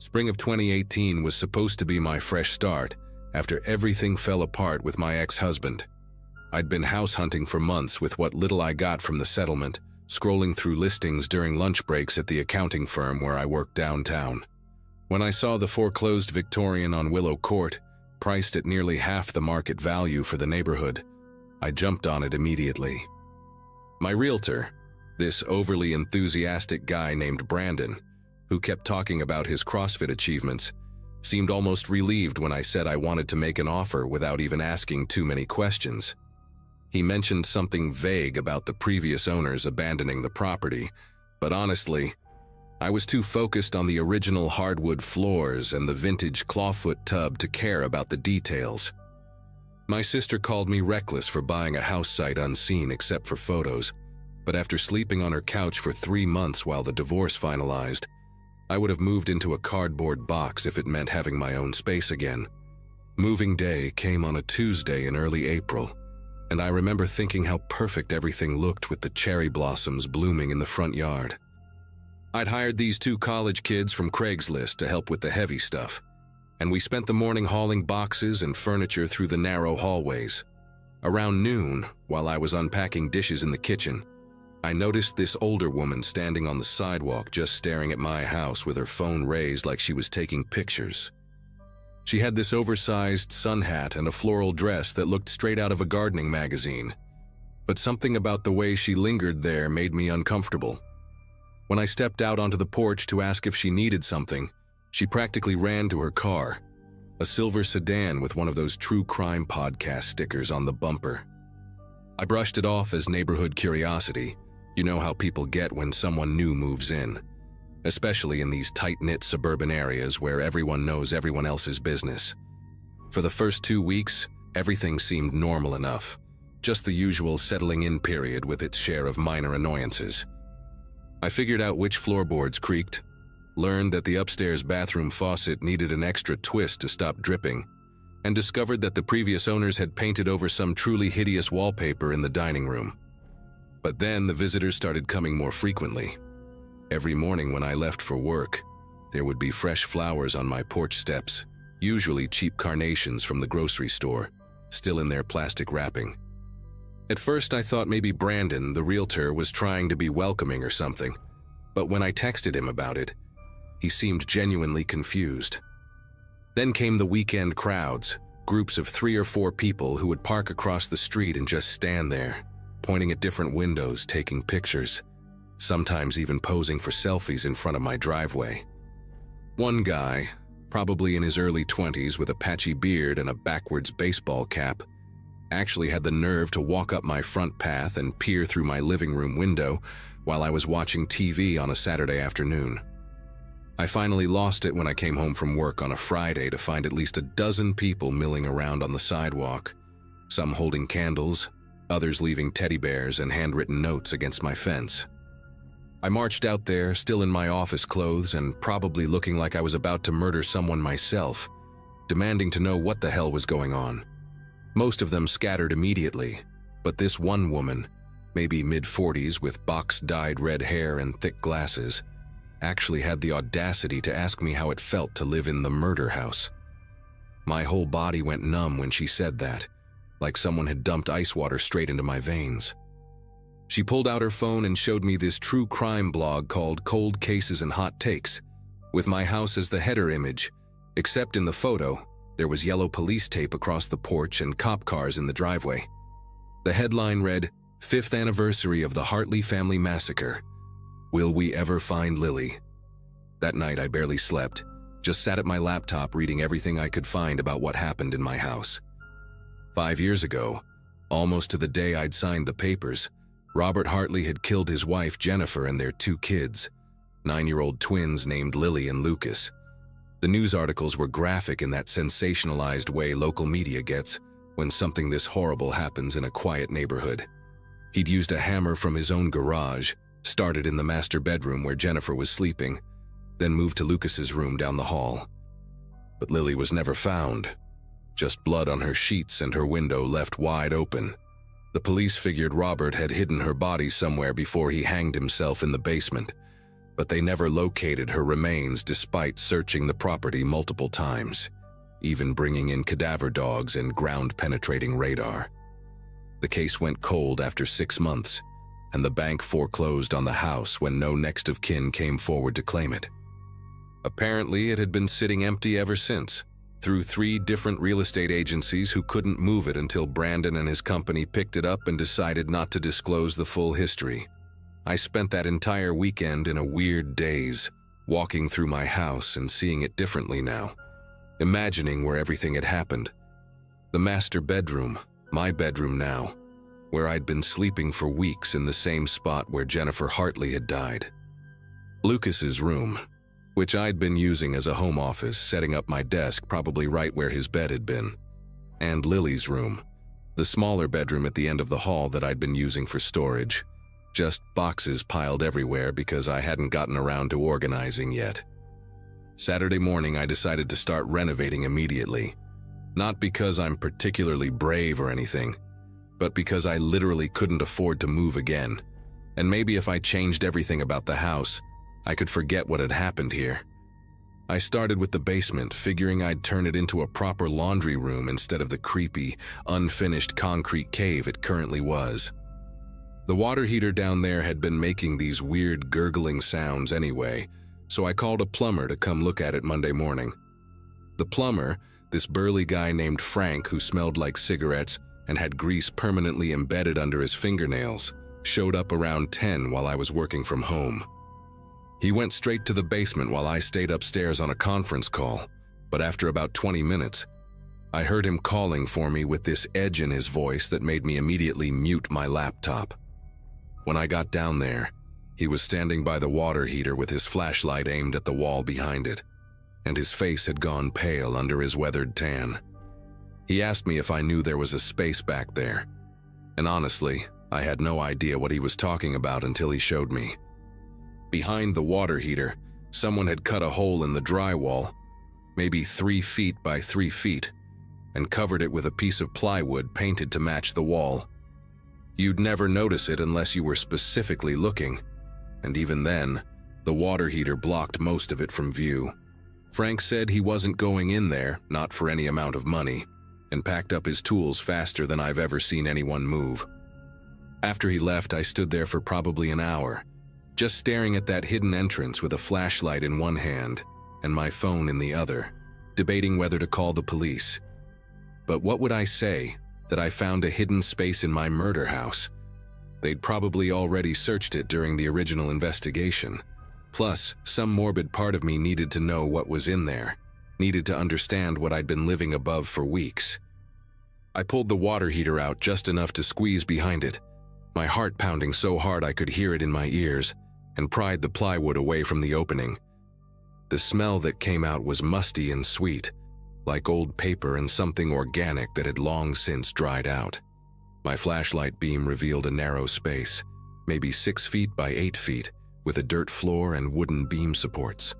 Spring of 2018 was supposed to be my fresh start after everything fell apart with my ex-husband. I'd been house hunting for months with what little I got from the settlement, scrolling through listings during lunch breaks at the accounting firm where I worked downtown. When I saw the foreclosed Victorian on Willow Court, priced at nearly half the market value for the neighborhood, I jumped on it immediately. My realtor, this overly enthusiastic guy named Brandon, who kept talking about his CrossFit achievements, seemed almost relieved when I said I wanted to make an offer without even asking too many questions. He mentioned something vague about the previous owners abandoning the property, but honestly, I was too focused on the original hardwood floors and the vintage clawfoot tub to care about the details. My sister called me reckless for buying a house sight unseen except for photos, but after sleeping on her couch for 3 months while the divorce finalized, I would have moved into a cardboard box if it meant having my own space again. Moving day came on a Tuesday in early April, and I remember thinking how perfect everything looked with the cherry blossoms blooming in the front yard. I'd hired these 2 college kids from Craigslist to help with the heavy stuff, and we spent the morning hauling boxes and furniture through the narrow hallways. Around noon, while I was unpacking dishes in the kitchen, I noticed this older woman standing on the sidewalk just staring at my house with her phone raised like she was taking pictures. She had this oversized sun hat and a floral dress that looked straight out of a gardening magazine, but something about the way she lingered there made me uncomfortable. When I stepped out onto the porch to ask if she needed something, she practically ran to her car, a silver sedan with one of those true crime podcast stickers on the bumper. I brushed it off as neighborhood curiosity. You know how people get when someone new moves in, especially in these tight-knit suburban areas where everyone knows everyone else's business. For the first 2 weeks, everything seemed normal enough, just the usual settling-in period with its share of minor annoyances. I figured out which floorboards creaked, learned that the upstairs bathroom faucet needed an extra twist to stop dripping, and discovered that the previous owners had painted over some truly hideous wallpaper in the dining room. But then the visitors started coming more frequently. Every morning when I left for work, there would be fresh flowers on my porch steps, usually cheap carnations from the grocery store, still in their plastic wrapping. At first I thought maybe Brandon, the realtor, was trying to be welcoming or something, but when I texted him about it, he seemed genuinely confused. Then came the weekend crowds, groups of 3 or 4 people who would park across the street and just stand there, pointing at different windows, taking pictures, sometimes even posing for selfies in front of my driveway. One guy, probably in his early 20s with a patchy beard and a backwards baseball cap, actually had the nerve to walk up my front path and peer through my living room window while I was watching TV on a Saturday afternoon. I finally lost it when I came home from work on a Friday to find at least a dozen people milling around on the sidewalk, some holding candles, others leaving teddy bears and handwritten notes against my fence. I marched out there, still in my office clothes and probably looking like I was about to murder someone myself, demanding to know what the hell was going on. Most of them scattered immediately, but this one woman, maybe mid-40s with box-dyed red hair and thick glasses, actually had the audacity to ask me how it felt to live in the murder house. My whole body went numb when she said that, like someone had dumped ice water straight into my veins. She pulled out her phone and showed me this true crime blog called Cold Cases and Hot Takes, with my house as the header image, except in the photo, there was yellow police tape across the porch and cop cars in the driveway. The headline read, "5th Anniversary of the Hartley Family Massacre. Will we ever find Lily?" That night I barely slept, just sat at my laptop reading everything I could find about what happened in my house. 5 years ago, almost to the day I'd signed the papers, Robert Hartley had killed his wife Jennifer and their 2 kids, 9-year-old twins named Lily and Lucas. The news articles were graphic in that sensationalized way local media gets when something this horrible happens in a quiet neighborhood. He'd used a hammer from his own garage, started in the master bedroom where Jennifer was sleeping, then moved to Lucas's room down the hall. But Lily was never found. Just blood on her sheets and her window left wide open. The police figured Robert had hidden her body somewhere before he hanged himself in the basement, but they never located her remains despite searching the property multiple times, even bringing in cadaver dogs and ground-penetrating radar. The case went cold after 6 months, and the bank foreclosed on the house when no next of kin came forward to claim it. Apparently, it had been sitting empty ever since, through 3 different real estate agencies who couldn't move it until Brandon and his company picked it up and decided not to disclose the full history. I spent that entire weekend in a weird daze, walking through my house and seeing it differently now, imagining where everything had happened. The master bedroom, my bedroom now, where I'd been sleeping for weeks in the same spot where Jennifer Hartley had died. Lucas's room, which I'd been using as a home office, setting up my desk probably right where his bed had been. And Lily's room, the smaller bedroom at the end of the hall that I'd been using for storage. Just boxes piled everywhere because I hadn't gotten around to organizing yet. Saturday morning, I decided to start renovating immediately. Not because I'm particularly brave or anything, but because I literally couldn't afford to move again. And maybe if I changed everything about the house, I could forget what had happened here. I started with the basement, figuring I'd turn it into a proper laundry room instead of the creepy, unfinished concrete cave it currently was. The water heater down there had been making these weird gurgling sounds anyway, so I called a plumber to come look at it Monday morning. The plumber, this burly guy named Frank who smelled like cigarettes and had grease permanently embedded under his fingernails, showed up around 10 while I was working from home. He went straight to the basement while I stayed upstairs on a conference call, but after about 20 minutes, I heard him calling for me with this edge in his voice that made me immediately mute my laptop. When I got down there, he was standing by the water heater with his flashlight aimed at the wall behind it, and his face had gone pale under his weathered tan. He asked me if I knew there was a space back there, and honestly, I had no idea what he was talking about until he showed me. Behind the water heater, someone had cut a hole in the drywall, maybe 3 feet by 3 feet, and covered it with a piece of plywood painted to match the wall. You'd never notice it unless you were specifically looking, and even then, the water heater blocked most of it from view. Frank said he wasn't going in there, not for any amount of money, and packed up his tools faster than I've ever seen anyone move. After he left, I stood there for probably an hour, just staring at that hidden entrance with a flashlight in one hand and my phone in the other, debating whether to call the police. But what would I say? That I found a hidden space in my murder house? They'd probably already searched it during the original investigation. Plus, some morbid part of me needed to know what was in there, needed to understand what I'd been living above for weeks. I pulled the water heater out just enough to squeeze behind it, my heart pounding so hard I could hear it in my ears, and pried the plywood away from the opening. The smell that came out was musty and sweet, like old paper and something organic that had long since dried out. My flashlight beam revealed a narrow space, maybe 6 feet by 8 feet, with a dirt floor and wooden beam supports.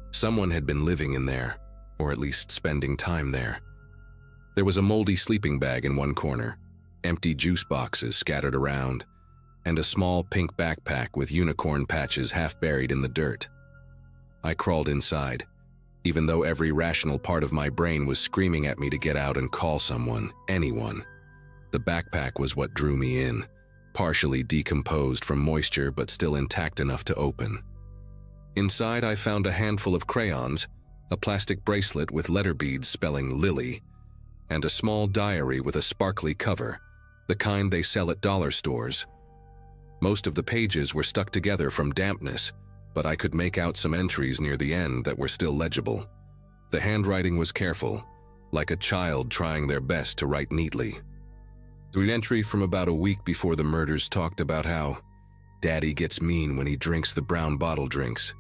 Someone had been living in there, or at least spending time there. There was a moldy sleeping bag in one corner, empty juice boxes scattered around, and a small pink backpack with unicorn patches half buried in the dirt. I crawled inside, even though every rational part of my brain was screaming at me to get out and call someone, anyone. The backpack was what drew me in, partially decomposed from moisture but still intact enough to open. Inside, I found a handful of crayons, a plastic bracelet with letter beads spelling Lily, and a small diary with a sparkly cover, the kind they sell at dollar stores. Most of the pages were stuck together from dampness, but I could make out some entries near the end that were still legible. The handwriting was careful, like a child trying their best to write neatly. An entry from about a week before the murders talked about how Daddy gets mean when he drinks the brown bottle drinks,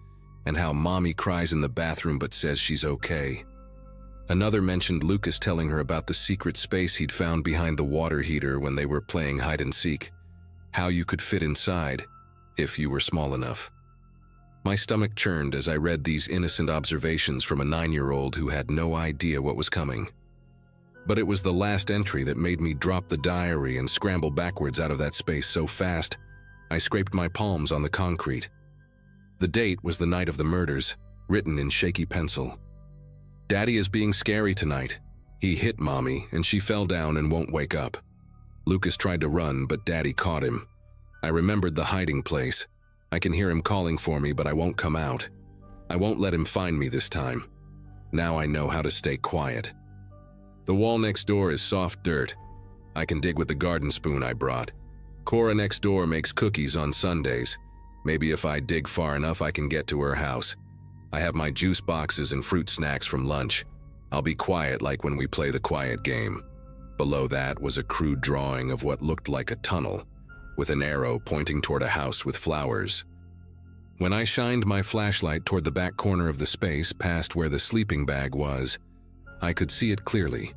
and how Mommy cries in the bathroom but says she's okay. Another mentioned Lucas telling her about the secret space he'd found behind the water heater when they were playing hide and seek, how you could fit inside, if you were small enough. My stomach churned as I read these innocent observations from a 9-year-old who had no idea what was coming. But it was the last entry that made me drop the diary and scramble backwards out of that space so fast, I scraped my palms on the concrete. The date was the night of the murders, written in shaky pencil. "Daddy is being scary tonight. He hit Mommy and she fell down and won't wake up. Lucas tried to run, but Daddy caught him. I remembered the hiding place. I can hear him calling for me, but I won't come out. I won't let him find me this time. Now I know how to stay quiet. The wall next door is soft dirt. I can dig with the garden spoon I brought. Cora next door makes cookies on Sundays. Maybe if I dig far enough I can get to her house. I have my juice boxes and fruit snacks from lunch. I'll be quiet like when we play the quiet game." Below that was a crude drawing of what looked like a tunnel, with an arrow pointing toward a house with flowers. When I shined my flashlight toward the back corner of the space past where the sleeping bag was, I could see it clearly.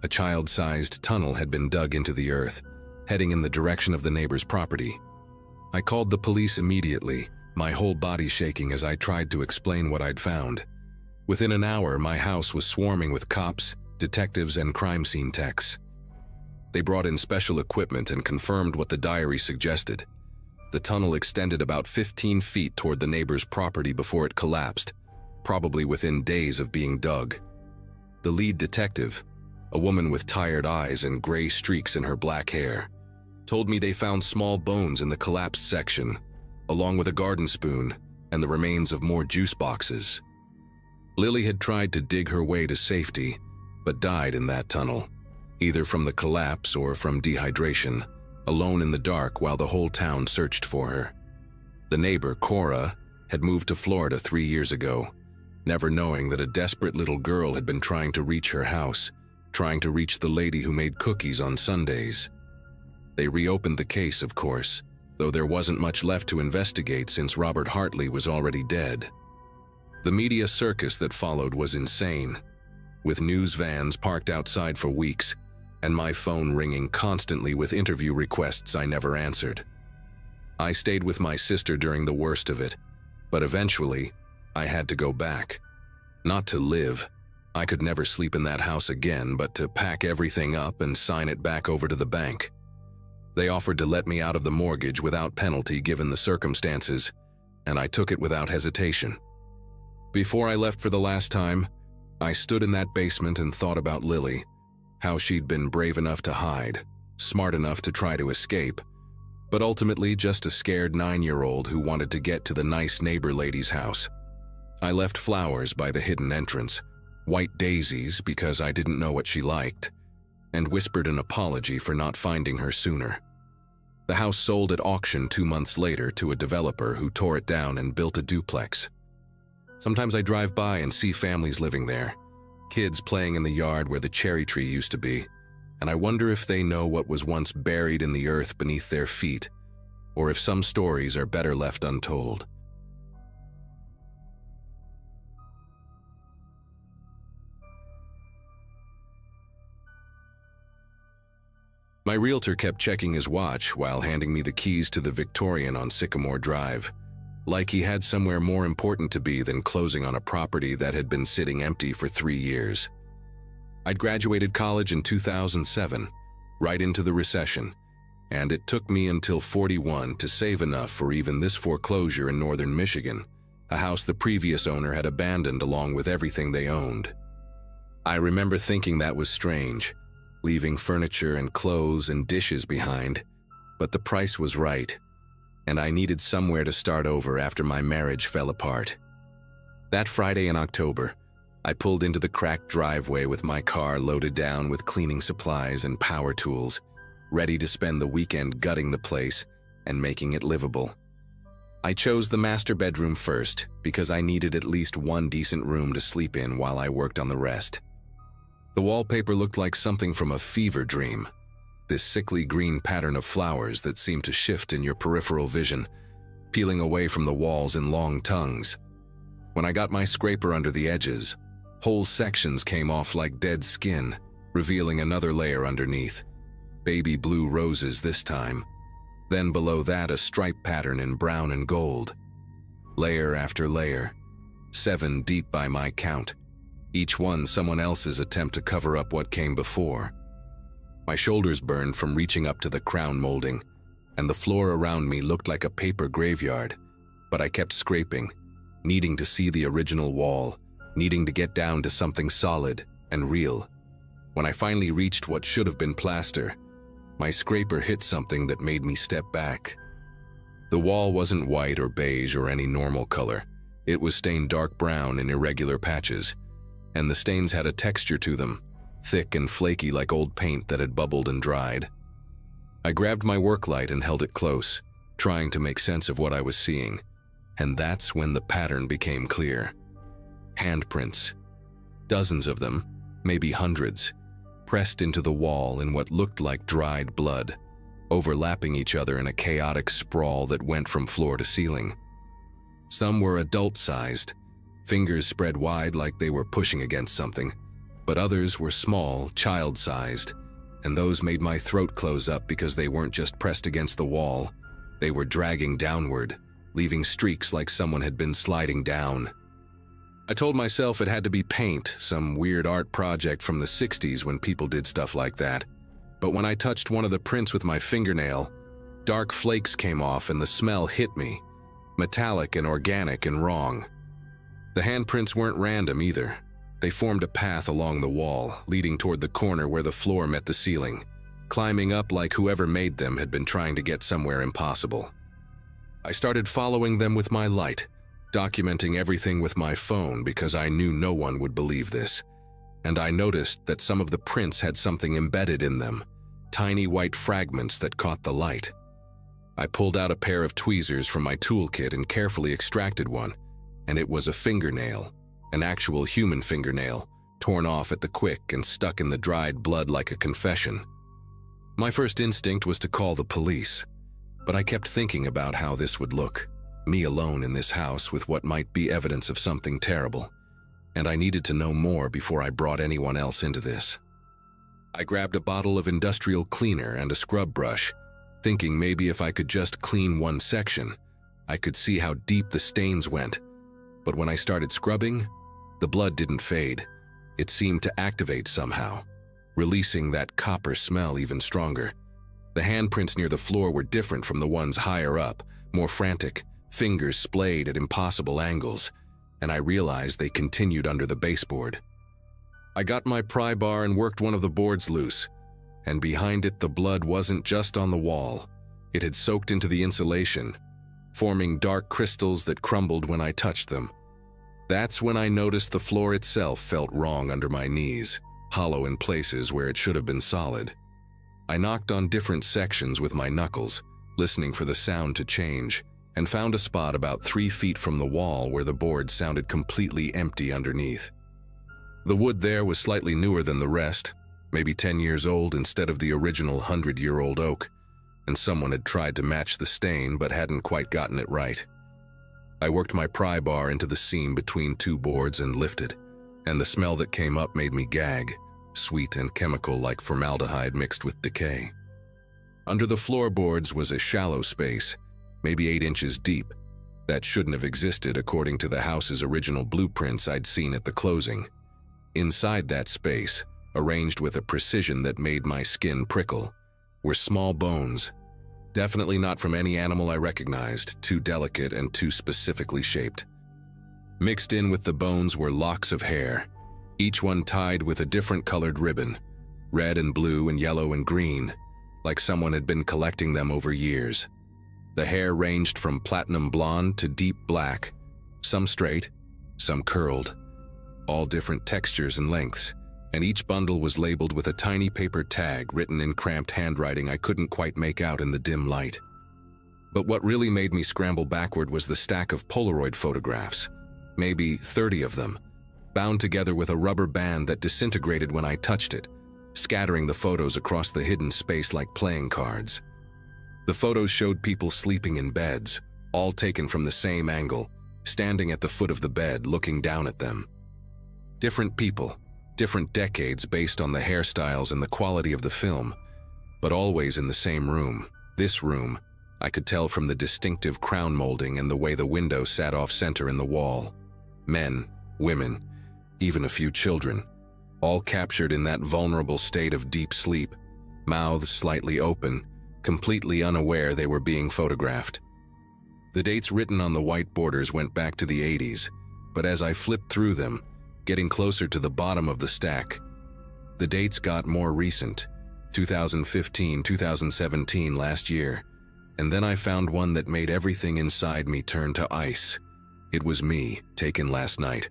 A child-sized tunnel had been dug into the earth, heading in the direction of the neighbor's property. I called the police immediately, my whole body shaking as I tried to explain what I'd found. Within an hour, my house was swarming with cops, detectives, and crime scene techs. They brought in special equipment and confirmed what the diary suggested. The tunnel extended about 15 feet toward the neighbor's property before it collapsed, probably within days of being dug. The lead detective, a woman with tired eyes and gray streaks in her black hair, told me they found small bones in the collapsed section, along with a garden spoon and the remains of more juice boxes. Lily had tried to dig her way to safety, but died in that tunnel, either from the collapse or from dehydration, alone in the dark while the whole town searched for her. The neighbor, Cora, had moved to Florida 3 years ago, never knowing that a desperate little girl had been trying to reach her house, trying to reach the lady who made cookies on Sundays. They reopened the case, of course, though there wasn't much left to investigate since Robert Hartley was already dead. The media circus that followed was insane, with news vans parked outside for weeks, and my phone ringing constantly with interview requests I never answered. I stayed with my sister during the worst of it, but eventually, I had to go back. Not to live. I could never sleep in that house again, but to pack everything up and sign it back over to the bank. They offered to let me out of the mortgage without penalty given the circumstances, and I took it without hesitation. Before I left for the last time, I stood in that basement and thought about Lily, how she'd been brave enough to hide, smart enough to try to escape, but ultimately just a scared 9-year-old who wanted to get to the nice neighbor lady's house. I left flowers by the hidden entrance, white daisies because I didn't know what she liked, and whispered an apology for not finding her sooner. The house sold at auction 2 months later to a developer who tore it down and built a duplex. Sometimes I drive by and see families living there, kids playing in the yard where the cherry tree used to be, and I wonder if they know what was once buried in the earth beneath their feet, or if some stories are better left untold. My realtor kept checking his watch while handing me the keys to the Victorian on Sycamore Drive, like he had somewhere more important to be than closing on a property that had been sitting empty for 3 years. I'd graduated college in 2007, right into the recession, and it took me until 41 to save enough for even this foreclosure in northern Michigan, a house the previous owner had abandoned along with everything they owned. I remember thinking that was strange, leaving furniture and clothes and dishes behind, but the price was right, and I needed somewhere to start over after my marriage fell apart. That Friday in October, I pulled into the cracked driveway with my car loaded down with cleaning supplies and power tools, ready to spend the weekend gutting the place and making it livable. I chose the master bedroom first because I needed at least one decent room to sleep in while I worked on the rest. The wallpaper looked like something from a fever dream, this sickly green pattern of flowers that seemed to shift in your peripheral vision, peeling away from the walls in long tongues. When I got my scraper under the edges, whole sections came off like dead skin, revealing another layer underneath. Baby blue roses this time. Then below that, a stripe pattern in brown and gold. Layer after layer, 7 deep by my count, each one someone else's attempt to cover up what came before. My shoulders burned from reaching up to the crown molding, and the floor around me looked like a paper graveyard, But I kept scraping, needing to see the original wall, needing to get down to something solid and real. When I finally reached what should have been plaster, my scraper hit something that made me step back. The wall wasn't white or beige or any normal color. It was stained dark brown in irregular patches, and the stains had a texture to them, thick and flaky like old paint that had bubbled and dried. I grabbed my work light and held it close, trying to make sense of what I was seeing, and that's when the pattern became clear. Handprints. Dozens of them, maybe hundreds, pressed into the wall in what looked like dried blood, overlapping each other in a chaotic sprawl that went from floor to ceiling. Some were adult-sized, fingers spread wide like they were pushing against something, but others were small, child-sized, and those made my throat close up because they weren't just pressed against the wall, they were dragging downward, leaving streaks like someone had been sliding down. I told myself it had to be paint, some weird art project from the 60s when people did stuff like that. But when I touched one of the prints with my fingernail, dark flakes came off and the smell hit me, metallic and organic and wrong. The handprints weren't random either. They formed a path along the wall, leading toward the corner where the floor met the ceiling, climbing up like whoever made them had been trying to get somewhere impossible. I started following them with my light, documenting everything with my phone because I knew no one would believe this. And I noticed that some of the prints had something embedded in them, tiny white fragments that caught the light. I pulled out a pair of tweezers from my toolkit and carefully extracted one, and it was a fingernail, an actual human fingernail, torn off at the quick and stuck in the dried blood like a confession. My first instinct was to call the police, but I kept thinking about how this would look, me alone in this house with what might be evidence of something terrible, and I needed to know more before I brought anyone else into this. I grabbed a bottle of industrial cleaner and a scrub brush, thinking maybe if I could just clean one section, I could see how deep the stains went. But when I started scrubbing, the blood didn't fade. It seemed to activate somehow, releasing that copper smell even stronger. The handprints near the floor were different from the ones higher up, more frantic, fingers splayed at impossible angles, and I realized they continued under the baseboard. I got my pry bar and worked one of the boards loose, and behind it the blood wasn't just on the wall. It had soaked into the insulation, forming dark crystals that crumbled when I touched them. That's when I noticed the floor itself felt wrong under my knees, hollow in places where it should have been solid. I knocked on different sections with my knuckles, listening for the sound to change, and found a spot about 3 feet from the wall where the board sounded completely empty underneath. The wood there was slightly newer than the rest, maybe 10 years old instead of the original 100-year-old oak, and someone had tried to match the stain but hadn't quite gotten it right. I worked my pry bar into the seam between 2 boards and lifted, and the smell that came up made me gag, sweet and chemical like formaldehyde mixed with decay. Under the floorboards was a shallow space, maybe 8 inches deep, that shouldn't have existed according to the house's original blueprints I'd seen at the closing. Inside that space, arranged with a precision that made my skin prickle, were small bones, definitely not from any animal I recognized, too delicate and too specifically shaped. Mixed in with the bones were locks of hair, each one tied with a different colored ribbon, red and blue and yellow and green, like someone had been collecting them over years. The hair ranged from platinum blonde to deep black, some straight, some curled, all different textures and lengths, and each bundle was labeled with a tiny paper tag written in cramped handwriting I couldn't quite make out in the dim light. But what really made me scramble backward was the stack of Polaroid photographs, maybe 30 of them, bound together with a rubber band that disintegrated when I touched it, scattering the photos across the hidden space like playing cards. The photos showed people sleeping in beds, all taken from the same angle, standing at the foot of the bed looking down at them. Different people, different decades based on the hairstyles and the quality of the film, but always in the same room. This room, I could tell from the distinctive crown molding and the way the window sat off-center in the wall. Men, women, even a few children, all captured in that vulnerable state of deep sleep, mouths slightly open, completely unaware they were being photographed. The dates written on the white borders went back to the 80s, but as I flipped through them, getting closer to the bottom of the stack, the dates got more recent, 2015, 2017, last year, and then I found one that made everything inside me turn to ice. It was me, taken last night,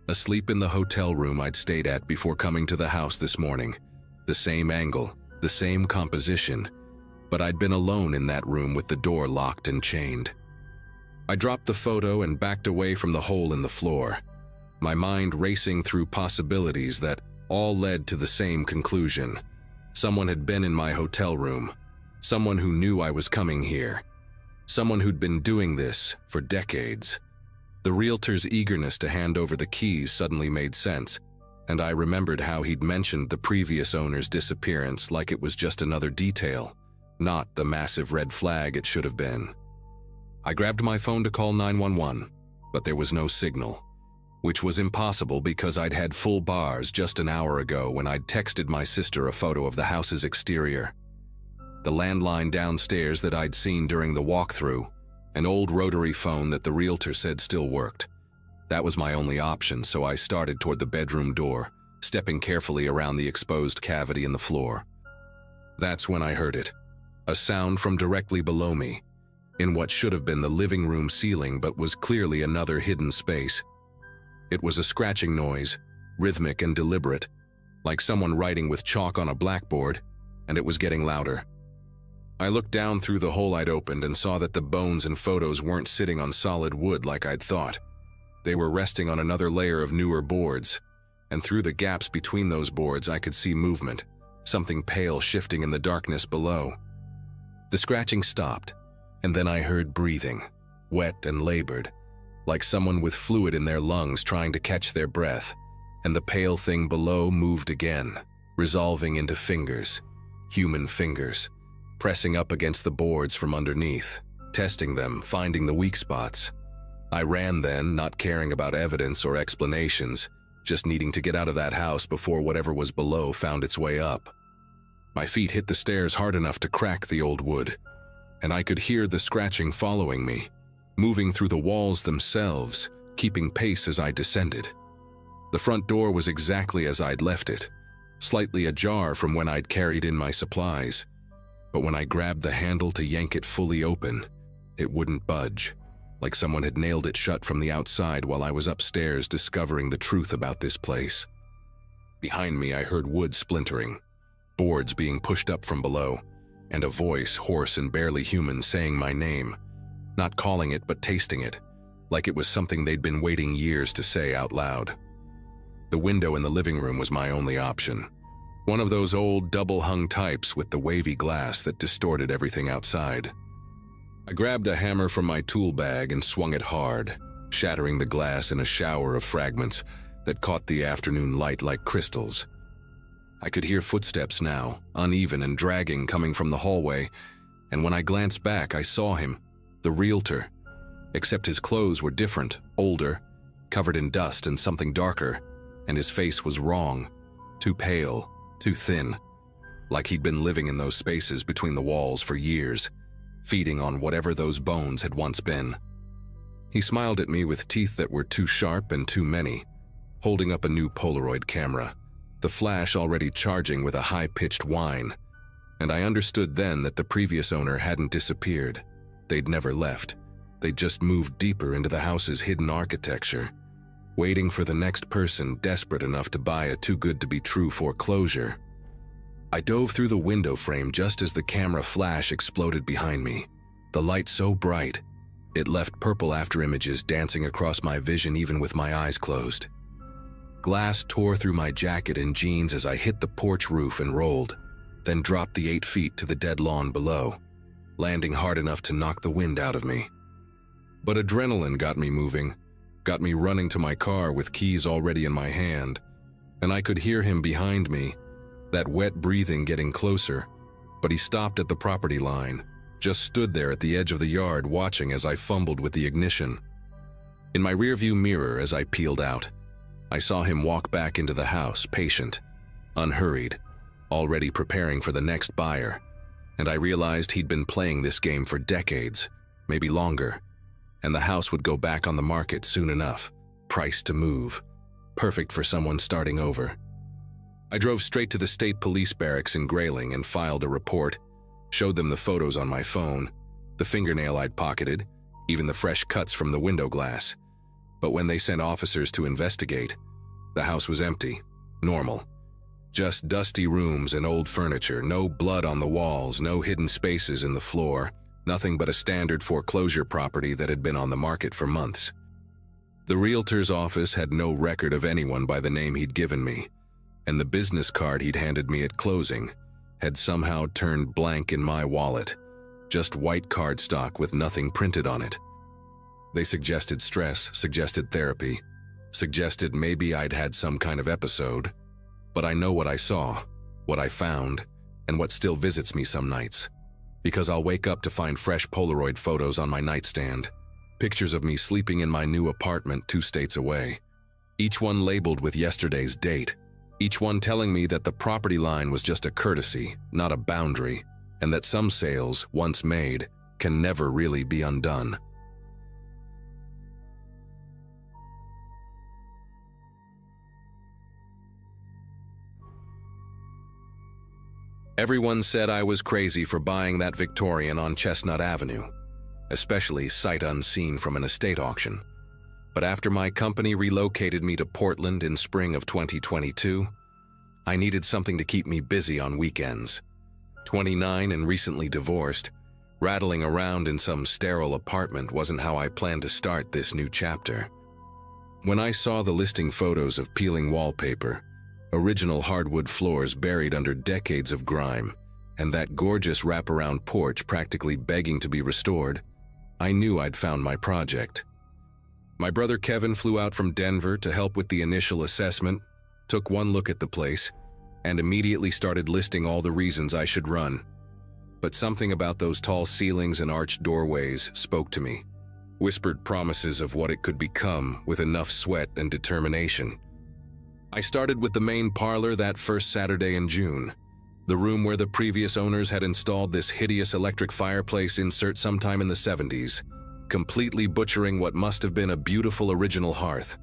asleep in the hotel room I'd stayed at before coming to the house this morning. The same angle, the same composition, but I'd been alone in that room with the door locked and chained. I dropped the photo and backed away from the hole in the floor, my mind racing through possibilities that all led to the same conclusion. Someone had been in my hotel room, someone who knew I was coming here, someone who'd been doing this for decades. The realtor's eagerness to hand over the keys suddenly made sense, and I remembered how he'd mentioned the previous owner's disappearance like it was just another detail, not the massive red flag it should have been. I grabbed my phone to call 911, but there was no signal, which was impossible because I'd had full bars just an hour ago when I'd texted my sister a photo of the house's exterior. The landline downstairs that I'd seen during the walkthrough, an old rotary phone that the realtor said still worked. That was my only option, so I started toward the bedroom door, stepping carefully around the exposed cavity in the floor. That's when I heard it, a sound from directly below me, in what should have been the living room ceiling but was clearly another hidden space. It was a scratching noise, rhythmic and deliberate, like someone writing with chalk on a blackboard, and it was getting louder. I looked down through the hole I'd opened and saw that the bones and photos weren't sitting on solid wood like I'd thought. They were resting on another layer of newer boards, and through the gaps between those boards I could see movement, something pale shifting in the darkness below. The scratching stopped, and then I heard breathing, wet and labored, like someone with fluid in their lungs trying to catch their breath, and the pale thing below moved again, resolving into fingers, human fingers, pressing up against the boards from underneath, testing them, finding the weak spots. I ran then, not caring about evidence or explanations, just needing to get out of that house before whatever was below found its way up. My feet hit the stairs hard enough to crack the old wood, and I could hear the scratching following me, moving through the walls themselves, keeping pace as I descended. The front door was exactly as I'd left it, slightly ajar from when I'd carried in my supplies, but when I grabbed the handle to yank it fully open, it wouldn't budge, like someone had nailed it shut from the outside while I was upstairs discovering the truth about this place. Behind me I heard wood splintering, boards being pushed up from below, and a voice, hoarse and barely human, saying my name, not calling it but tasting it, like it was something they'd been waiting years to say out loud. The window in the living room was my only option, one of those old double-hung types with the wavy glass that distorted everything outside. I grabbed a hammer from my tool bag and swung it hard, shattering the glass in a shower of fragments that caught the afternoon light like crystals. I could hear footsteps now, uneven and dragging, coming from the hallway, and when I glanced back, I saw him, the realtor, except his clothes were different, older, covered in dust and something darker, and his face was wrong, too pale, too thin, like he'd been living in those spaces between the walls for years, feeding on whatever those bones had once been. He smiled at me with teeth that were too sharp and too many, holding up a new Polaroid camera, the flash already charging with a high-pitched whine, and I understood then that the previous owner hadn't disappeared. They'd never left. They'd just moved deeper into the house's hidden architecture, waiting for the next person desperate enough to buy a too-good-to-be-true foreclosure. I dove through the window frame just as the camera flash exploded behind me, the light so bright, it left purple afterimages dancing across my vision even with my eyes closed. Glass tore through my jacket and jeans as I hit the porch roof and rolled, then dropped the 8 feet to the dead lawn below, landing hard enough to knock the wind out of me. But adrenaline got me moving, got me running to my car with keys already in my hand, and I could hear him behind me, that wet breathing getting closer, but he stopped at the property line, just stood there at the edge of the yard watching as I fumbled with the ignition. In my rearview mirror as I peeled out, I saw him walk back into the house, patient, unhurried, already preparing for the next buyer, and I realized he'd been playing this game for decades, maybe longer, and the house would go back on the market soon enough, priced to move. Perfect for someone starting over. I drove straight to the state police barracks in Grayling and filed a report, showed them the photos on my phone, the fingernail I'd pocketed, even the fresh cuts from the window glass. But when they sent officers to investigate, the house was empty, normal. Just dusty rooms and old furniture, no blood on the walls, no hidden spaces in the floor, nothing but a standard foreclosure property that had been on the market for months. The realtor's office had no record of anyone by the name he'd given me, and the business card he'd handed me at closing had somehow turned blank in my wallet, just white cardstock with nothing printed on it. They suggested stress, suggested therapy, suggested maybe I'd had some kind of episode, but I know what I saw, what I found, and what still visits me some nights, because I'll wake up to find fresh Polaroid photos on my nightstand, pictures of me sleeping in my new apartment 2 states away, each one labeled with yesterday's date, each one telling me that the property line was just a courtesy, not a boundary, and that some sales, once made, can never really be undone. Everyone said I was crazy for buying that Victorian on Chestnut Avenue, especially sight unseen from an estate auction. But after my company relocated me to Portland in spring of 2022, I needed something to keep me busy on weekends. 29 and recently divorced, rattling around in some sterile apartment wasn't how I planned to start this new chapter. When I saw the listing photos of peeling wallpaper, original hardwood floors buried under decades of grime, and that gorgeous wraparound porch practically begging to be restored, I knew I'd found my project. My brother Kevin flew out from Denver to help with the initial assessment, took one look at the place, and immediately started listing all the reasons I should run. But something about those tall ceilings and arched doorways spoke to me, whispered promises of what it could become with enough sweat and determination. I started with the main parlor that first Saturday in June, the room where the previous owners had installed this hideous electric fireplace insert sometime in the 70s, completely butchering what must have been a beautiful original hearth.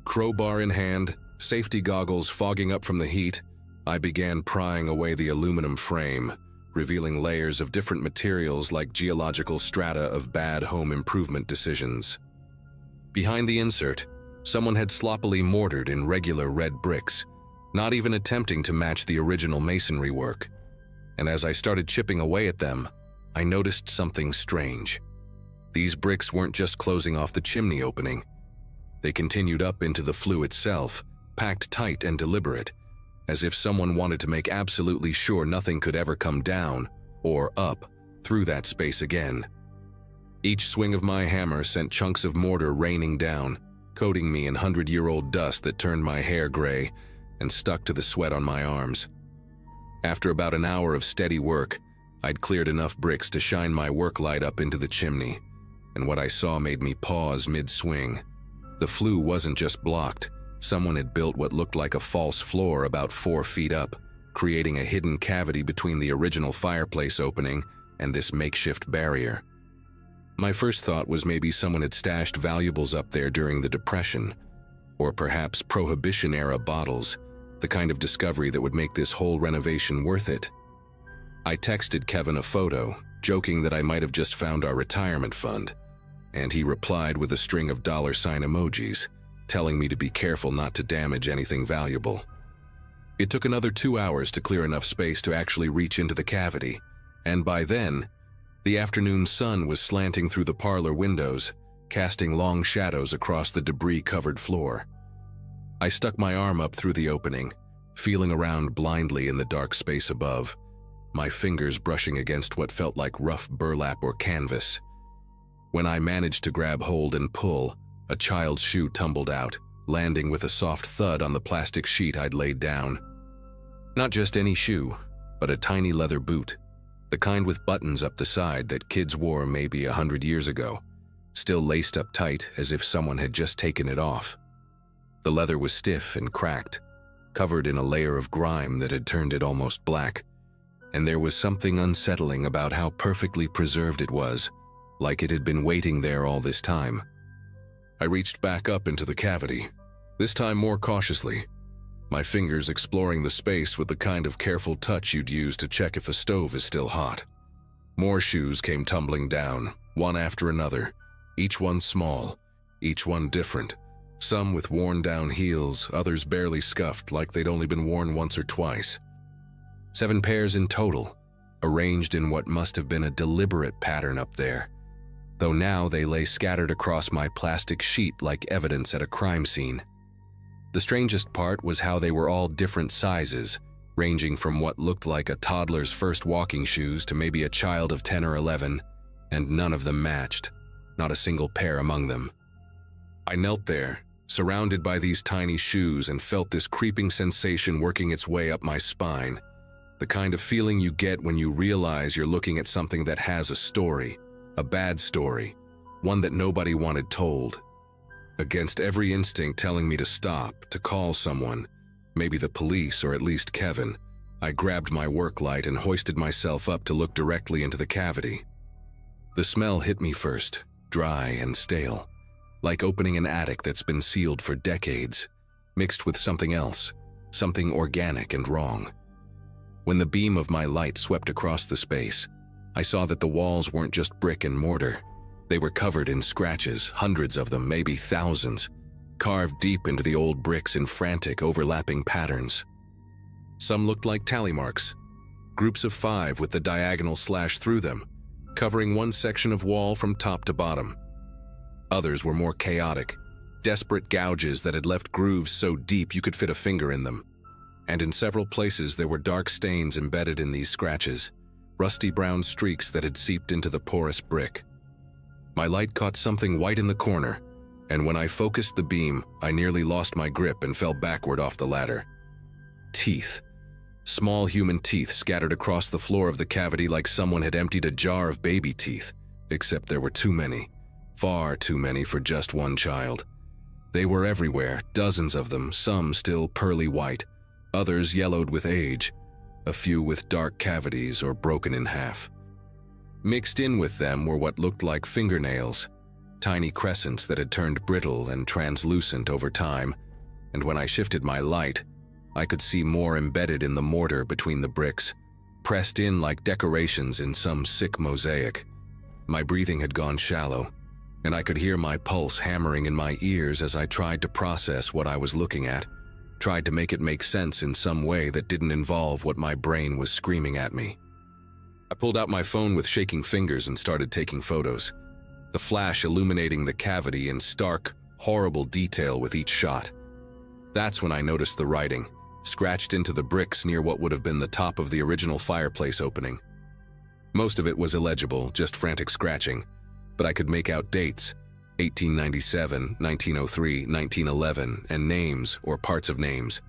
Crowbar in hand, safety goggles fogging up from the heat, I began prying away the aluminum frame, revealing layers of different materials like geological strata of bad home improvement decisions. Behind the insert, someone had sloppily mortared in regular red bricks, not even attempting to match the original masonry work. And as I started chipping away at them, I noticed something strange. These bricks weren't just closing off the chimney opening. They continued up into the flue itself, packed tight and deliberate, as if someone wanted to make absolutely sure nothing could ever come down, or up, through that space again. Each swing of my hammer sent chunks of mortar raining down, coating me in 100-year-old dust that turned my hair gray and stuck to the sweat on my arms. After about an hour of steady work, I'd cleared enough bricks to shine my work light up into the chimney, and what I saw made me pause mid-swing. The flue wasn't just blocked. Someone had built what looked like a false floor about 4 feet up, creating a hidden cavity between the original fireplace opening and this makeshift barrier. My first thought was maybe someone had stashed valuables up there during the Depression, or perhaps Prohibition-era bottles, the kind of discovery that would make this whole renovation worth it. I texted Kevin a photo, joking that I might have just found our retirement fund, and he replied with a string of $ sign emojis, telling me to be careful not to damage anything valuable. It took another 2 hours to clear enough space to actually reach into the cavity, and by then, the afternoon sun was slanting through the parlor windows, casting long shadows across the debris-covered floor. I stuck my arm up through the opening, feeling around blindly in the dark space above, my fingers brushing against what felt like rough burlap or canvas. When I managed to grab hold and pull, a child's shoe tumbled out, landing with a soft thud on the plastic sheet I'd laid down. Not just any shoe, but a tiny leather boot, the kind with buttons up the side that kids wore maybe 100 years ago, still laced up tight as if someone had just taken it off. The leather was stiff and cracked, covered in a layer of grime that had turned it almost black, and there was something unsettling about how perfectly preserved it was, like it had been waiting there all this time. I reached back up into the cavity, this time more cautiously, my fingers exploring the space with the kind of careful touch you'd use to check if a stove is still hot. More shoes came tumbling down, one after another, each one small, each one different, some with worn-down heels, others barely scuffed like they'd only been worn once or twice. 7 pairs in total, arranged in what must have been a deliberate pattern up there, though now they lay scattered across my plastic sheet like evidence at a crime scene. The strangest part was how they were all different sizes, ranging from what looked like a toddler's first walking shoes to maybe a child of 10 or 11, and none of them matched, not a single pair among them. I knelt there, surrounded by these tiny shoes, and felt this creeping sensation working its way up my spine, the kind of feeling you get when you realize you're looking at something that has a story, a bad story, one that nobody wanted told. Against every instinct telling me to stop, to call someone, maybe the police or at least Kevin, I grabbed my work light and hoisted myself up to look directly into the cavity. The smell hit me first, dry and stale, like opening an attic that's been sealed for decades, mixed with something else, something organic and wrong. When the beam of my light swept across the space, I saw that the walls weren't just brick and mortar. They were covered in scratches, hundreds of them, maybe thousands, carved deep into the old bricks in frantic, overlapping patterns. Some looked like tally marks, groups of 5 with the diagonal slash through them, covering one section of wall from top to bottom. Others were more chaotic, desperate gouges that had left grooves so deep you could fit a finger in them. And in several places there were dark stains embedded in these scratches, rusty brown streaks that had seeped into the porous brick. My light caught something white in the corner, and when I focused the beam, I nearly lost my grip and fell backward off the ladder. Teeth. Small human teeth scattered across the floor of the cavity like someone had emptied a jar of baby teeth, except there were too many, far too many for just one child. They were everywhere, dozens of them, some still pearly white, others yellowed with age, a few with dark cavities or broken in half. Mixed in with them were what looked like fingernails, tiny crescents that had turned brittle and translucent over time, and when I shifted my light, I could see more embedded in the mortar between the bricks, pressed in like decorations in some sick mosaic. My breathing had gone shallow, and I could hear my pulse hammering in my ears as I tried to process what I was looking at, tried to make it make sense in some way that didn't involve what my brain was screaming at me. I pulled out my phone with shaking fingers and started taking photos, the flash illuminating the cavity in stark, horrible detail with each shot. That's when I noticed the writing, scratched into the bricks near what would have been the top of the original fireplace opening. Most of it was illegible, just frantic scratching, but I could make out dates, 1897, 1903, 1911, and names or parts of names.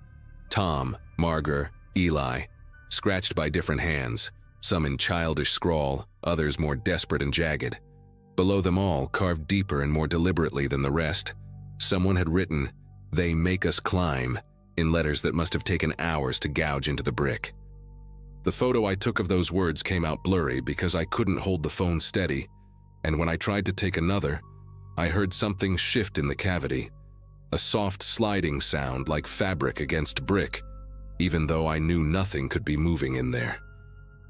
Tom, Margaret, Eli, scratched by different hands, some in childish scrawl, others more desperate and jagged. Below them all, carved deeper and more deliberately than the rest, someone had written, "They make us climb," in letters that must have taken hours to gouge into the brick. The photo I took of those words came out blurry because I couldn't hold the phone steady, and when I tried to take another, I heard something shift in the cavity, a soft sliding sound like fabric against brick, even though I knew nothing could be moving in there.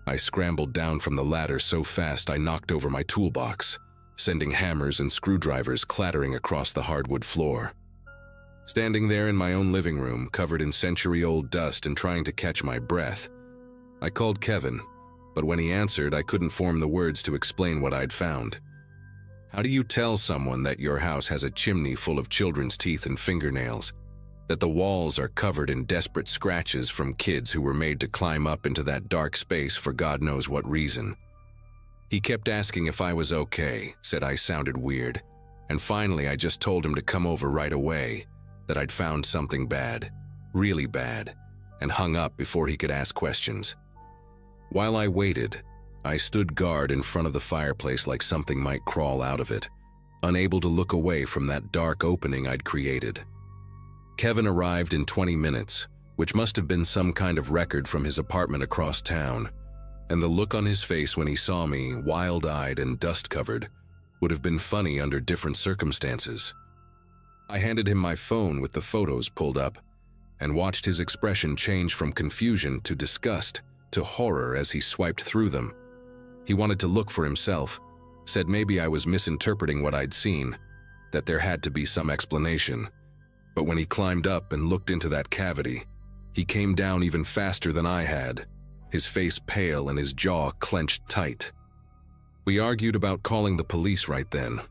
I scrambled down from the ladder so fast I knocked over my toolbox, sending hammers and screwdrivers clattering across the hardwood floor. Standing there in my own living room, covered in century-old dust and trying to catch my breath, I called Kevin, but when he answered, I couldn't form the words to explain what I'd found. How do you tell someone that your house has a chimney full of children's teeth and fingernails, that the walls are covered in desperate scratches from kids who were made to climb up into that dark space for God knows what reason? He kept asking if I was okay, said I sounded weird, and finally I just told him to come over right away, that I'd found something bad, really bad, and hung up before he could ask questions. While I waited, I stood guard in front of the fireplace like something might crawl out of it, unable to look away from that dark opening I'd created. Kevin arrived in 20 minutes, which must have been some kind of record from his apartment across town, and the look on his face when he saw me, wild-eyed and dust-covered, would have been funny under different circumstances. I handed him my phone with the photos pulled up and watched his expression change from confusion to disgust to horror as he swiped through them. He wanted to look for himself, said maybe I was misinterpreting what I'd seen, that there had to be some explanation. But when he climbed up and looked into that cavity, he came down even faster than I had, his face pale and his jaw clenched tight. We argued about calling the police right then,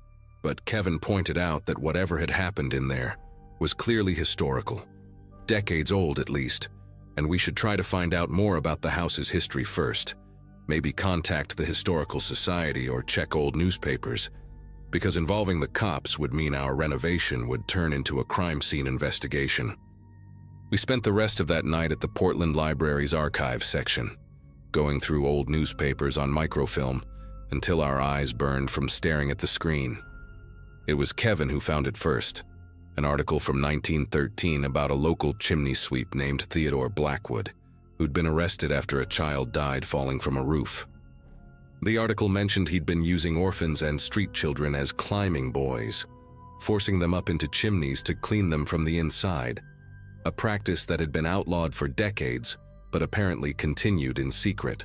but Kevin pointed out that whatever had happened in there was clearly historical, decades old at least, and we should try to find out more about the house's history first, maybe contact the Historical Society or check old newspapers, because involving the cops would mean our renovation would turn into a crime scene investigation. We spent the rest of that night at the Portland Library's archives section, going through old newspapers on microfilm until our eyes burned from staring at the screen. It was Kevin who found it first, an article from 1913 about a local chimney sweep named Theodore Blackwood, who'd been arrested after a child died falling from a roof. The article mentioned he'd been using orphans and street children as climbing boys, forcing them up into chimneys to clean them from the inside, a practice that had been outlawed for decades, but apparently continued in secret.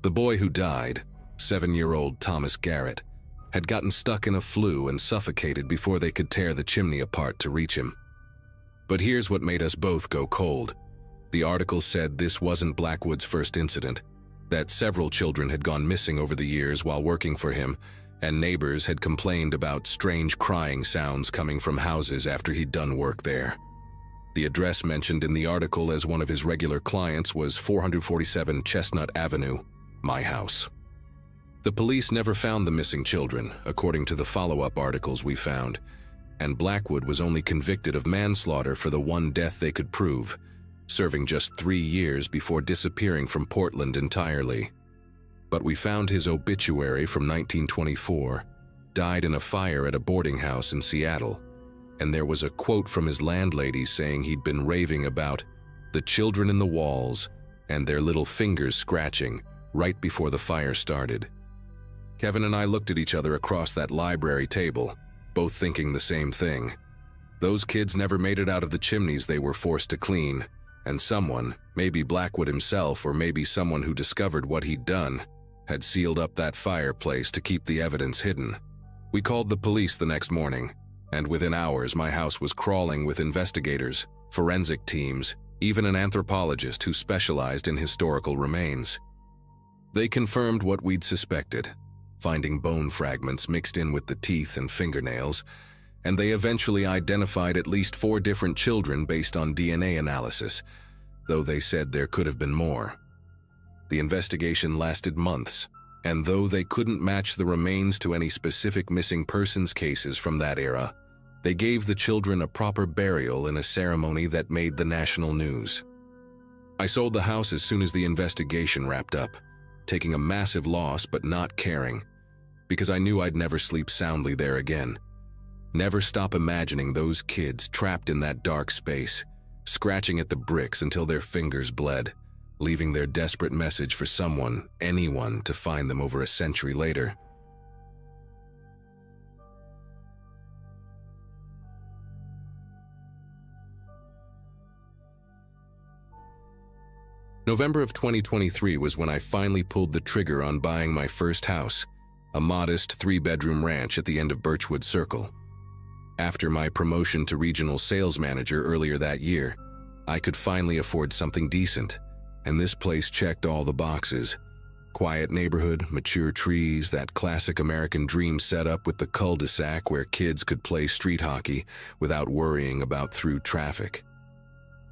The boy who died, 7-year-old Thomas Garrett, had gotten stuck in a flue and suffocated before they could tear the chimney apart to reach him. But here's what made us both go cold. The article said this wasn't Blackwood's first incident, that several children had gone missing over the years while working for him, and neighbors had complained about strange crying sounds coming from houses after he'd done work there. The address mentioned in the article as one of his regular clients was 447 Chestnut Avenue, my house. The police never found the missing children, according to the follow-up articles we found, and Blackwood was only convicted of manslaughter for the one death they could prove, serving just 3 years before disappearing from Portland entirely. But we found his obituary from 1924, died in a fire at a boarding house in Seattle, and there was a quote from his landlady saying he'd been raving about the children in the walls and their little fingers scratching right before the fire started. Kevin and I looked at each other across that library table, both thinking the same thing. Those kids never made it out of the chimneys they were forced to clean, and someone, maybe Blackwood himself or maybe someone who discovered what he'd done, had sealed up that fireplace to keep the evidence hidden. We called the police the next morning, and within hours my house was crawling with investigators, forensic teams, even an anthropologist who specialized in historical remains. They confirmed what we'd suspected, finding bone fragments mixed in with the teeth and fingernails, and they eventually identified at least 4 different children based on DNA analysis, though they said there could have been more. The investigation lasted months, and though they couldn't match the remains to any specific missing persons cases from that era, they gave the children a proper burial in a ceremony that made the national news. I sold the house as soon as the investigation wrapped up, taking a massive loss but not caring, because I knew I'd never sleep soundly there again. Never stop imagining those kids trapped in that dark space, scratching at the bricks until their fingers bled, leaving their desperate message for someone, anyone, to find them over a century later. November of 2023 was when I finally pulled the trigger on buying my first house, a modest 3-bedroom ranch at the end of Birchwood Circle. After my promotion to regional sales manager earlier that year, I could finally afford something decent, and this place checked all the boxes. Quiet neighborhood, mature trees, that classic American dream setup with the cul-de-sac where kids could play street hockey without worrying about through traffic.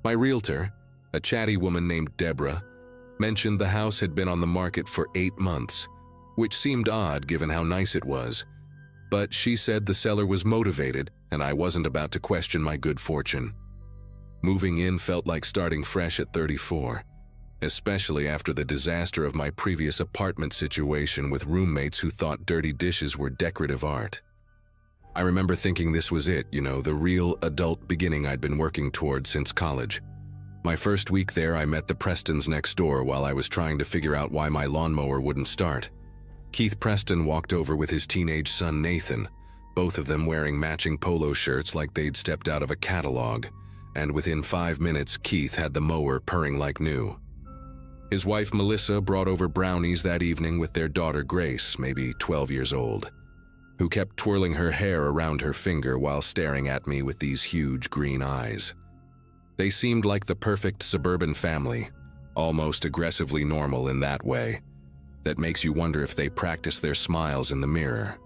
My realtor, a chatty woman named Deborah, mentioned the house had been on the market for 8 months, which seemed odd given how nice it was, but she said the seller was motivated and I wasn't about to question my good fortune. Moving in felt like starting fresh at 34, especially after the disaster of my previous apartment situation with roommates who thought dirty dishes were decorative art. I remember thinking this was it, the real adult beginning I'd been working toward since college. My first week there, I met the Prestons next door while I was trying to figure out why my lawnmower wouldn't start. Keith Preston walked over with his teenage son Nathan, both of them wearing matching polo shirts like they'd stepped out of a catalog, and within 5 minutes Keith had the mower purring like new. His wife Melissa brought over brownies that evening with their daughter Grace, maybe 12 years old, who kept twirling her hair around her finger while staring at me with these huge green eyes. They seemed like the perfect suburban family, almost aggressively normal in that way, that makes you wonder if they practice their smiles in the mirror.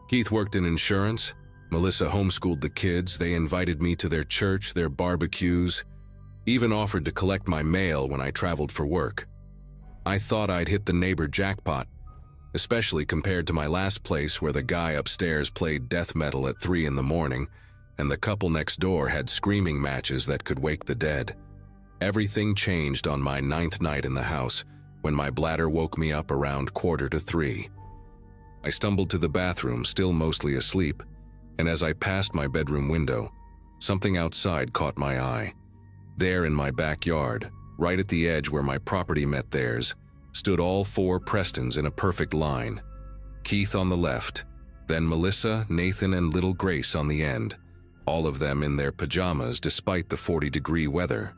Keith worked in insurance, Melissa homeschooled the kids, they invited me to their church, their barbecues, even offered to collect my mail when I traveled for work. I thought I'd hit the neighbor jackpot, especially compared to my last place where the guy upstairs played death metal at 3 in the morning and the couple next door had screaming matches that could wake the dead. Everything changed on my 9th night in the house when my bladder woke me up around 2:45. I stumbled to the bathroom, still mostly asleep, and as I passed my bedroom window, something outside caught my eye. There in my backyard, right at the edge where my property met theirs, stood all 4 Prestons in a perfect line. Keith on the left, then Melissa, Nathan, and little Grace on the end, all of them in their pajamas despite the 40-degree weather.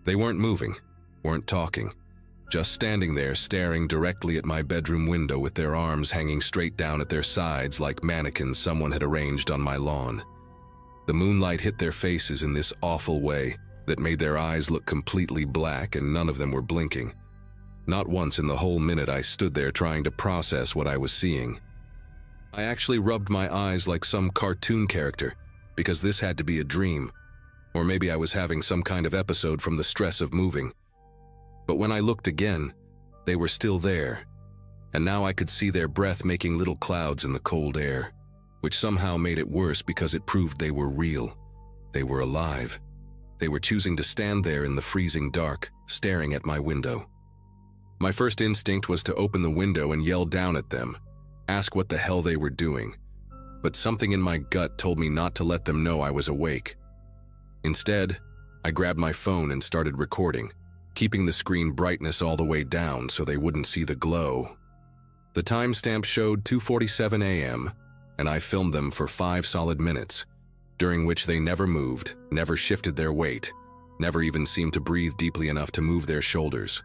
They weren't moving, weren't talking, just standing there staring directly at my bedroom window with their arms hanging straight down at their sides like mannequins someone had arranged on my lawn. The moonlight hit their faces in this awful way that made their eyes look completely black, and none of them were blinking. Not once in the whole minute I stood there trying to process what I was seeing. I actually rubbed my eyes like some cartoon character, because this had to be a dream, or maybe I was having some kind of episode from the stress of moving. But when I looked again, they were still there, and now I could see their breath making little clouds in the cold air, which somehow made it worse because it proved they were real. They were alive. They were choosing to stand there in the freezing dark, staring at my window. My first instinct was to open the window and yell down at them, ask what the hell they were doing, but something in my gut told me not to let them know I was awake. Instead, I grabbed my phone and started recording, keeping the screen brightness all the way down so they wouldn't see the glow. The timestamp showed 2:47 a.m., and I filmed them for 5 solid minutes, during which they never moved, never shifted their weight, never even seemed to breathe deeply enough to move their shoulders.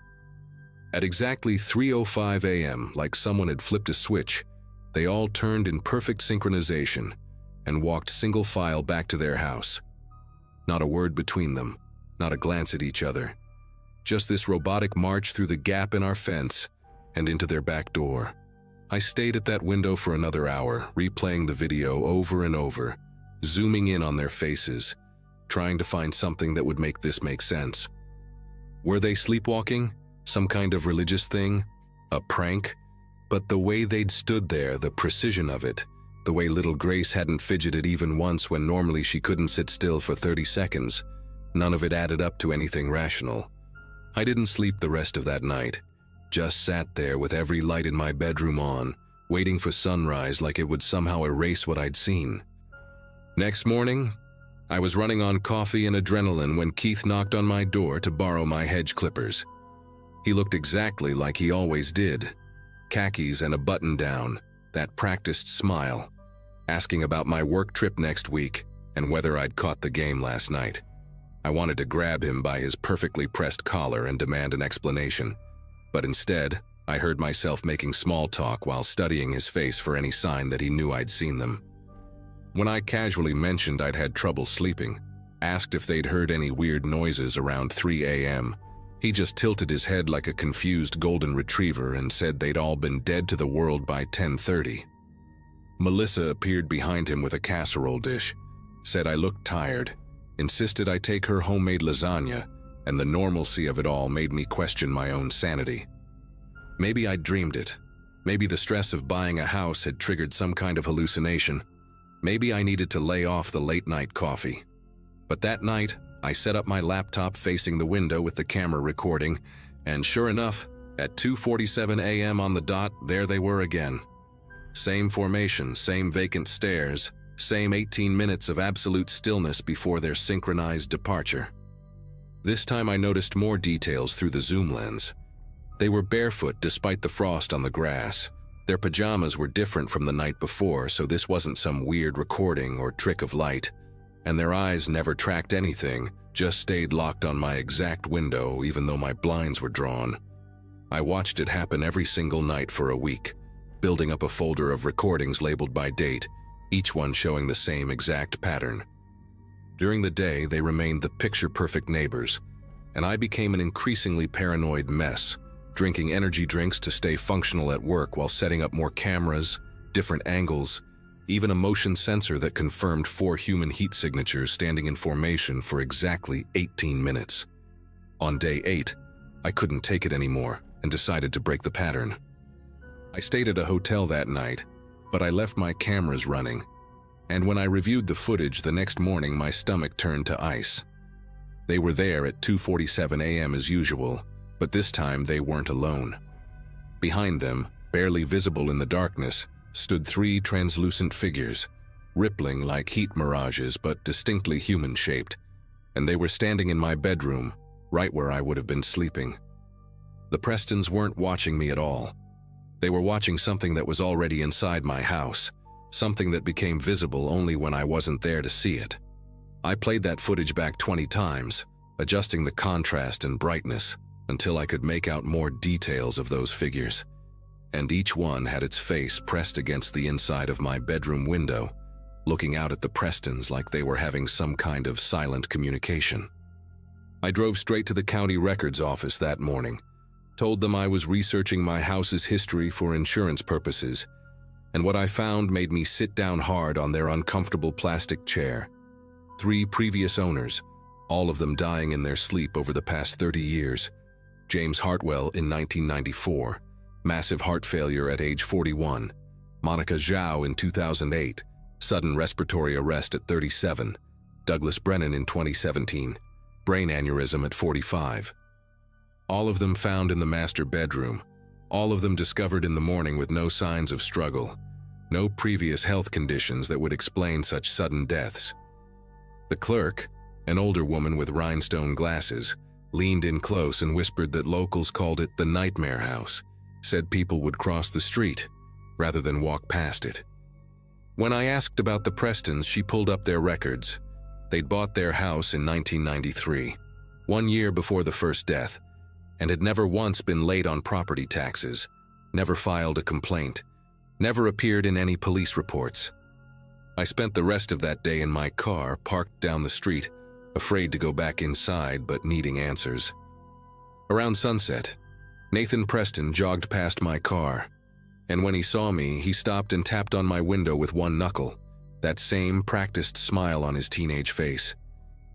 At exactly 3:05 a.m., like someone had flipped a switch, they all turned in perfect synchronization and walked single file back to their house. Not a word between them, not a glance at each other. Just this robotic march through the gap in our fence and into their back door. I stayed at that window for another hour, replaying the video over and over, zooming in on their faces, trying to find something that would make this make sense. Were they sleepwalking? Some kind of religious thing? A prank? But the way they'd stood there, the precision of it, the way little Grace hadn't fidgeted even once when normally she couldn't sit still for 30 seconds, none of it added up to anything rational. I didn't sleep the rest of that night, just sat there with every light in my bedroom on, waiting for sunrise like it would somehow erase what I'd seen. Next morning, I was running on coffee and adrenaline when Keith knocked on my door to borrow my hedge clippers. He looked exactly like he always did, khakis and a button-down, that practiced smile, asking about my work trip next week and whether I'd caught the game last night. I wanted to grab him by his perfectly pressed collar and demand an explanation, but instead, I heard myself making small talk while studying his face for any sign that he knew I'd seen them. When I casually mentioned I'd had trouble sleeping, asked if they'd heard any weird noises around 3 a.m., he just tilted his head like a confused golden retriever and said they'd all been dead to the world by 10:30. Melissa appeared behind him with a casserole dish, said I looked tired, insisted I take her homemade lasagna, and the normalcy of it all made me question my own sanity. Maybe I'd dreamed it. Maybe the stress of buying a house had triggered some kind of hallucination. Maybe I needed to lay off the late-night coffee. But that night, I set up my laptop facing the window with the camera recording, and sure enough, at 2:47 a.m. on the dot, there they were again. Same formation, same vacant stares, same 18 minutes of absolute stillness before their synchronized departure. This time I noticed more details through the zoom lens. They were barefoot despite the frost on the grass. Their pajamas were different from the night before, so this wasn't some weird recording or trick of light. And their eyes never tracked anything, just stayed locked on my exact window even though my blinds were drawn. I watched it happen every single night for a week, building up a folder of recordings labeled by date, each one showing the same exact pattern. During the day, they remained the picture-perfect neighbors, and I became an increasingly paranoid mess, drinking energy drinks to stay functional at work while setting up more cameras, different angles, even a motion sensor that confirmed 4 human heat signatures standing in formation for exactly 18 minutes. On day 8, I couldn't take it anymore and decided to break the pattern. I stayed at a hotel that night, but I left my cameras running, and when I reviewed the footage the next morning, my stomach turned to ice. They were there at 2:47 a.m. as usual, but this time they weren't alone. Behind them, barely visible in the darkness, stood 3 translucent figures, rippling like heat mirages but distinctly human-shaped, and they were standing in my bedroom, right where I would have been sleeping. The Prestons weren't watching me at all. They were watching something that was already inside my house, something that became visible only when I wasn't there to see it. I played that footage back 20 times, adjusting the contrast and brightness until I could make out more details of those figures, and each one had its face pressed against the inside of my bedroom window, looking out at the Prestons like they were having some kind of silent communication. I drove straight to the county records office that morning, told them I was researching my house's history for insurance purposes, and what I found made me sit down hard on their uncomfortable plastic chair. 3 previous owners, all of them dying in their sleep over the past 30 years. James Hartwell in 1994, massive heart failure at age 41. Monica Zhao in 2008, sudden respiratory arrest at 37. Douglas Brennan in 2017, brain aneurysm at 45. All of them found in the master bedroom, all of them discovered in the morning with no signs of struggle, no previous health conditions that would explain such sudden deaths. The clerk, an older woman with rhinestone glasses, leaned in close and whispered that locals called it the Nightmare House, said people would cross the street rather than walk past it. When I asked about the Prestons, she pulled up their records. They'd bought their house in 1993, 1 year before the first death, and had never once been late on property taxes, never filed a complaint, never appeared in any police reports. I spent the rest of that day in my car, parked down the street, afraid to go back inside but needing answers. Around sunset, Nathan Preston jogged past my car, and when he saw me, he stopped and tapped on my window with one knuckle, that same practiced smile on his teenage face.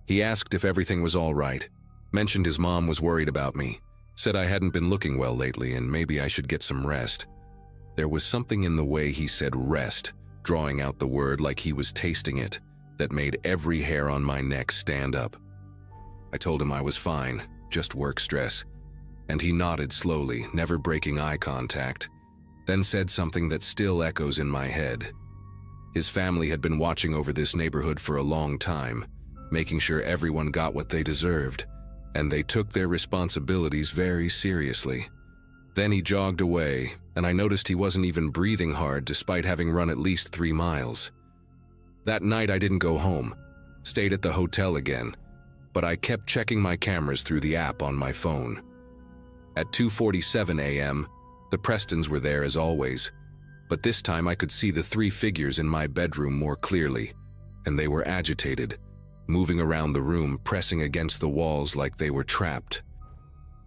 He asked if everything was all right, mentioned his mom was worried about me, said I hadn't been looking well lately and maybe I should get some rest. There was something in the way he said rest, drawing out the word like he was tasting it, that made every hair on my neck stand up. I told him I was fine, just work stress, and he nodded slowly, never breaking eye contact, then said something that still echoes in my head. His family had been watching over this neighborhood for a long time, making sure everyone got what they deserved, and they took their responsibilities very seriously. Then he jogged away, and I noticed he wasn't even breathing hard despite having run at least 3 miles. That night I didn't go home, stayed at the hotel again, but I kept checking my cameras through the app on my phone. At 2:47 a.m., the Prestons were there as always, but this time I could see the 3 figures in my bedroom more clearly, and they were agitated, moving around the room, pressing against the walls like they were trapped.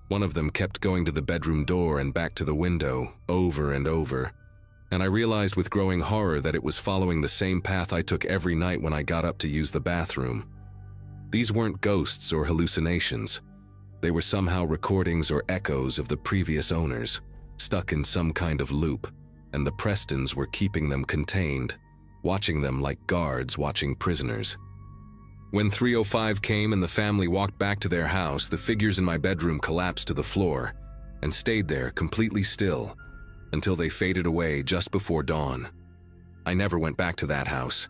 One of them kept going to the bedroom door and back to the window, over and over, and I realized with growing horror that it was following the same path I took every night when I got up to use the bathroom. These weren't ghosts or hallucinations. They were somehow recordings or echoes of the previous owners, stuck in some kind of loop, and the Prestons were keeping them contained, watching them like guards watching prisoners. When 3:05 came and the family walked back to their house, the figures in my bedroom collapsed to the floor and stayed there completely still until they faded away just before dawn. I never went back to that house.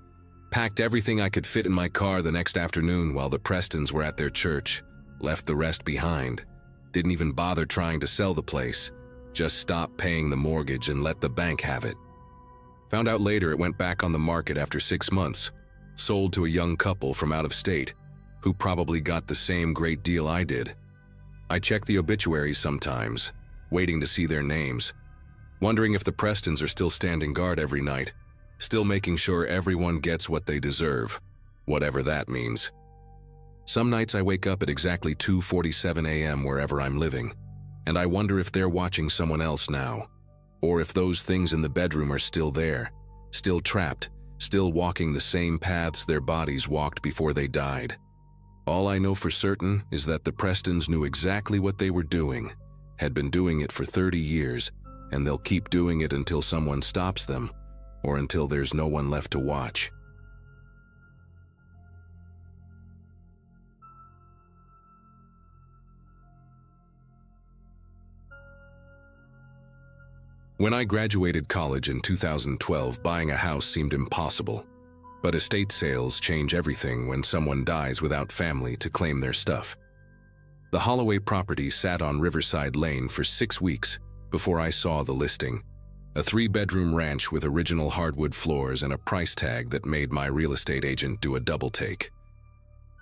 Packed everything I could fit in my car the next afternoon while the Prestons were at their church, left the rest behind, Didn't even bother trying to sell the place. Just stopped paying the mortgage and let the bank have it. Found out later it went back on the market after 6 months, sold to a young couple from out of state, who probably got the same great deal I did. I check the obituaries sometimes, waiting to see their names, wondering if the Prestons are still standing guard every night, still making sure everyone gets what they deserve, whatever that means. Some nights I wake up at exactly 2:47 a.m. wherever I'm living, and I wonder if they're watching someone else now, or if those things in the bedroom are still there, still trapped, still walking the same paths their bodies walked before they died. All I know for certain is that the Prestons knew exactly what they were doing, had been doing it for 30 years, and they'll keep doing it until someone stops them, or until there's no one left to watch. When I graduated college in 2012, buying a house seemed impossible. But estate sales change everything when someone dies without family to claim their stuff. The Holloway property sat on Riverside Lane for 6 weeks before I saw the listing. A 3-bedroom ranch with original hardwood floors and a price tag that made my real estate agent do a double take.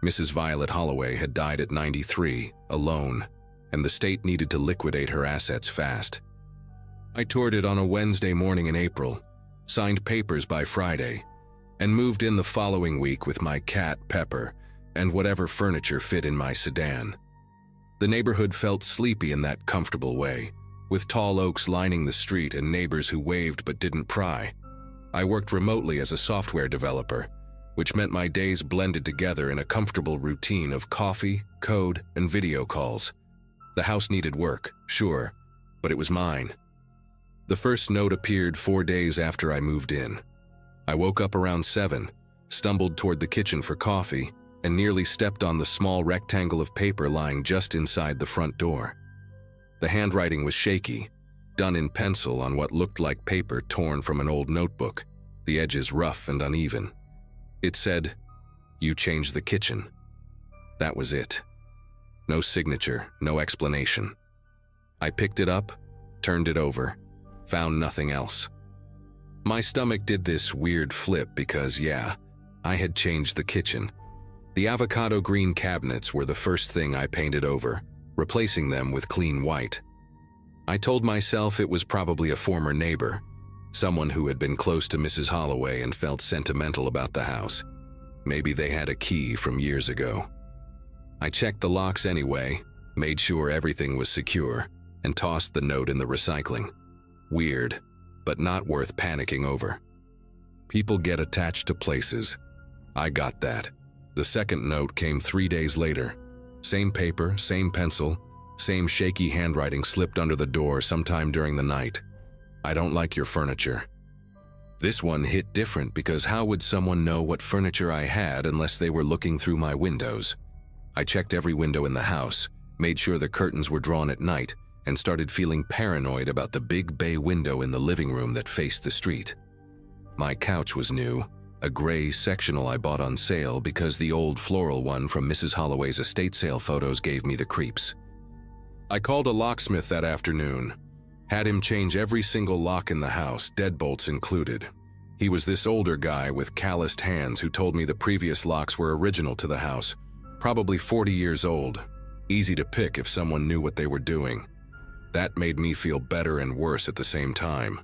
Mrs. Violet Holloway had died at 93, alone, and the state needed to liquidate her assets fast. I toured it on a Wednesday morning in April, signed papers by Friday, and moved in the following week with my cat, Pepper, and whatever furniture fit in my sedan. The neighborhood felt sleepy in that comfortable way, with tall oaks lining the street and neighbors who waved but didn't pry. I worked remotely as a software developer, which meant my days blended together in a comfortable routine of coffee, code, and video calls. The house needed work, sure, but it was mine. The first note appeared 4 days after I moved in. I woke up around 7, stumbled toward the kitchen for coffee, and nearly stepped on the small rectangle of paper lying just inside the front door. The handwriting was shaky, done in pencil on what looked like paper torn from an old notebook, the edges rough and uneven. It said, "You changed the kitchen." That was it. No signature, no explanation. I picked it up, turned it over, found nothing else. My stomach did this weird flip because, yeah, I had changed the kitchen. The avocado green cabinets were the first thing I painted over, replacing them with clean white. I told myself it was probably a former neighbor, someone who had been close to Mrs. Holloway and felt sentimental about the house. Maybe they had a key from years ago. I checked the locks anyway, made sure everything was secure, and tossed the note in the recycling. Weird, but not worth panicking over. People get attached to places. I got that. The second note came 3 days later. Same paper, same pencil, same shaky handwriting slipped under the door sometime during the night. "I don't like your furniture." This one hit different because how would someone know what furniture I had unless they were looking through my windows? I checked every window in the house, made sure the curtains were drawn at night, and started feeling paranoid about the big bay window in the living room that faced the street. My couch was new, a gray sectional I bought on sale because the old floral one from Mrs. Holloway's estate sale photos gave me the creeps. I called a locksmith that afternoon, had him change every single lock in the house, deadbolts included. He was this older guy with calloused hands who told me the previous locks were original to the house, probably 40 years old, easy to pick if someone knew what they were doing. That made me feel better and worse at the same time.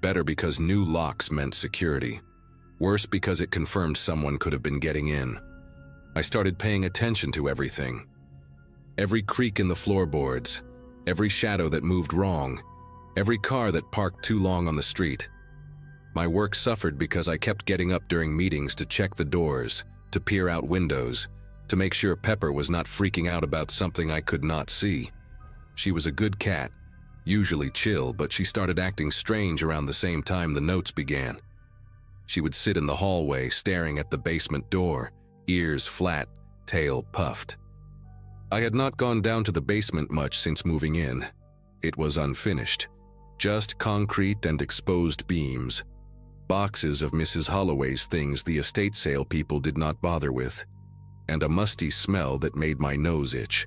Better because new locks meant security. Worse because it confirmed someone could have been getting in. I started paying attention to everything. Every creak in the floorboards, every shadow that moved wrong, every car that parked too long on the street. My work suffered because I kept getting up during meetings to check the doors, to peer out windows, to make sure Pepper was not freaking out about something I could not see. She was a good cat, usually chill, but she started acting strange around the same time the notes began. She would sit in the hallway staring at the basement door, ears flat, tail puffed. I had not gone down to the basement much since moving in. It was unfinished, just concrete and exposed beams. Boxes of Mrs. Holloway's things the estate sale people did not bother with, and a musty smell that made my nose itch.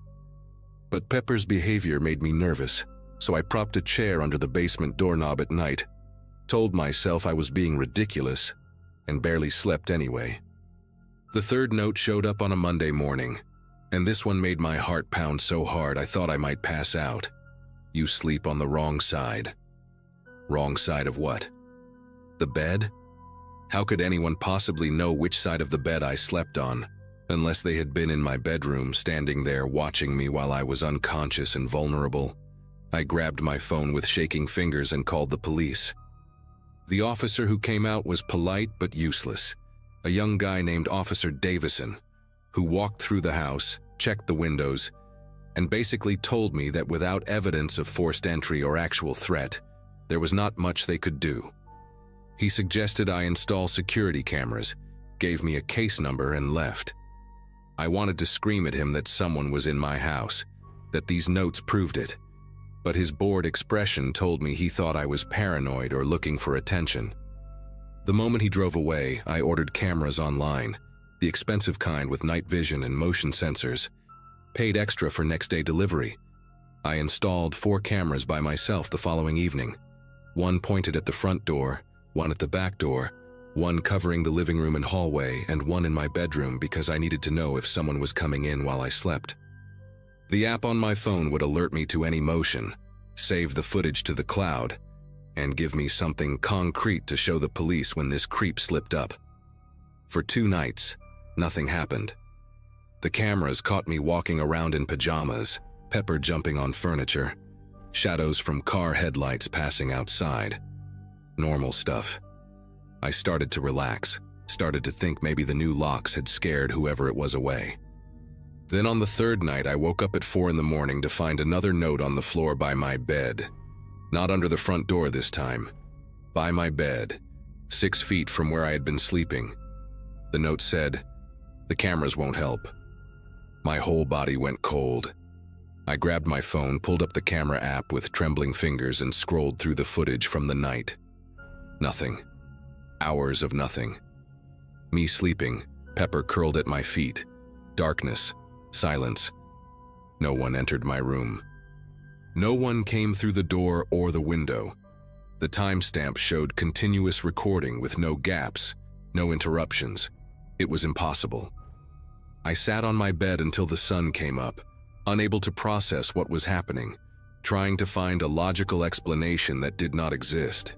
But Pepper's behavior made me nervous, so I propped a chair under the basement doorknob at night, told myself I was being ridiculous, and barely slept anyway. The third note showed up on a Monday morning, and this one made my heart pound so hard I thought I might pass out. You sleep on the wrong side. Wrong side of what? The bed? How could anyone possibly know which side of the bed I slept on, unless they had been in my bedroom standing there watching me while I was unconscious and vulnerable? I grabbed my phone with shaking fingers and called the police. The officer who came out was polite but useless, a young guy named Officer Davison, who walked through the house, checked the windows, and basically told me that without evidence of forced entry or actual threat, there was not much they could do. He suggested I install security cameras, gave me a case number, and left. I wanted to scream at him that someone was in my house, that these notes proved it, but his bored expression told me he thought I was paranoid or looking for attention. The moment he drove away, I ordered cameras online, the expensive kind with night vision and motion sensors, paid extra for next-day delivery. I installed 4 cameras by myself the following evening. One pointed at the front door, one at the back door, one covering the living room and hallway, and one in my bedroom because I needed to know if someone was coming in while I slept. The app on my phone would alert me to any motion, save the footage to the cloud, and give me something concrete to show the police when this creep slipped up. For 2 nights, nothing happened. The cameras caught me walking around in pajamas, Pepper jumping on furniture, shadows from car headlights passing outside. Normal stuff. I started to relax, started to think maybe the new locks had scared whoever it was away. Then on the 3rd night, I woke up at 4 in the morning to find another note on the floor by my bed. Not under the front door this time. By my bed, 6 feet from where I had been sleeping. The note said, "The cameras won't help." My whole body went cold. I grabbed my phone, pulled up the camera app with trembling fingers, and scrolled through the footage from the night. Nothing. Hours of nothing. Me sleeping, Pepper curled at my feet. Darkness. Silence. No one entered my room. No one came through the door or the window. The timestamp showed continuous recording with no gaps, no interruptions. It was impossible. I sat on my bed until the sun came up, unable to process what was happening, trying to find a logical explanation that did not exist.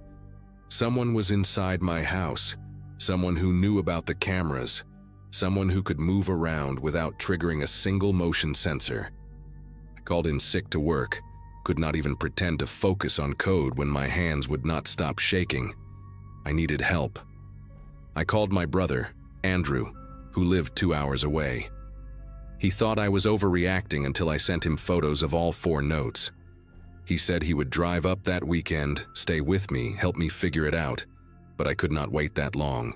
Someone was inside my house, someone who knew about the cameras, someone who could move around without triggering a single motion sensor. I called in sick to work, could not even pretend to focus on code when my hands would not stop shaking. I needed help. I called my brother, Andrew, who lived 2 hours away. He thought I was overreacting until I sent him photos of all 4 notes. He said he would drive up that weekend, stay with me, help me figure it out, but I could not wait that long.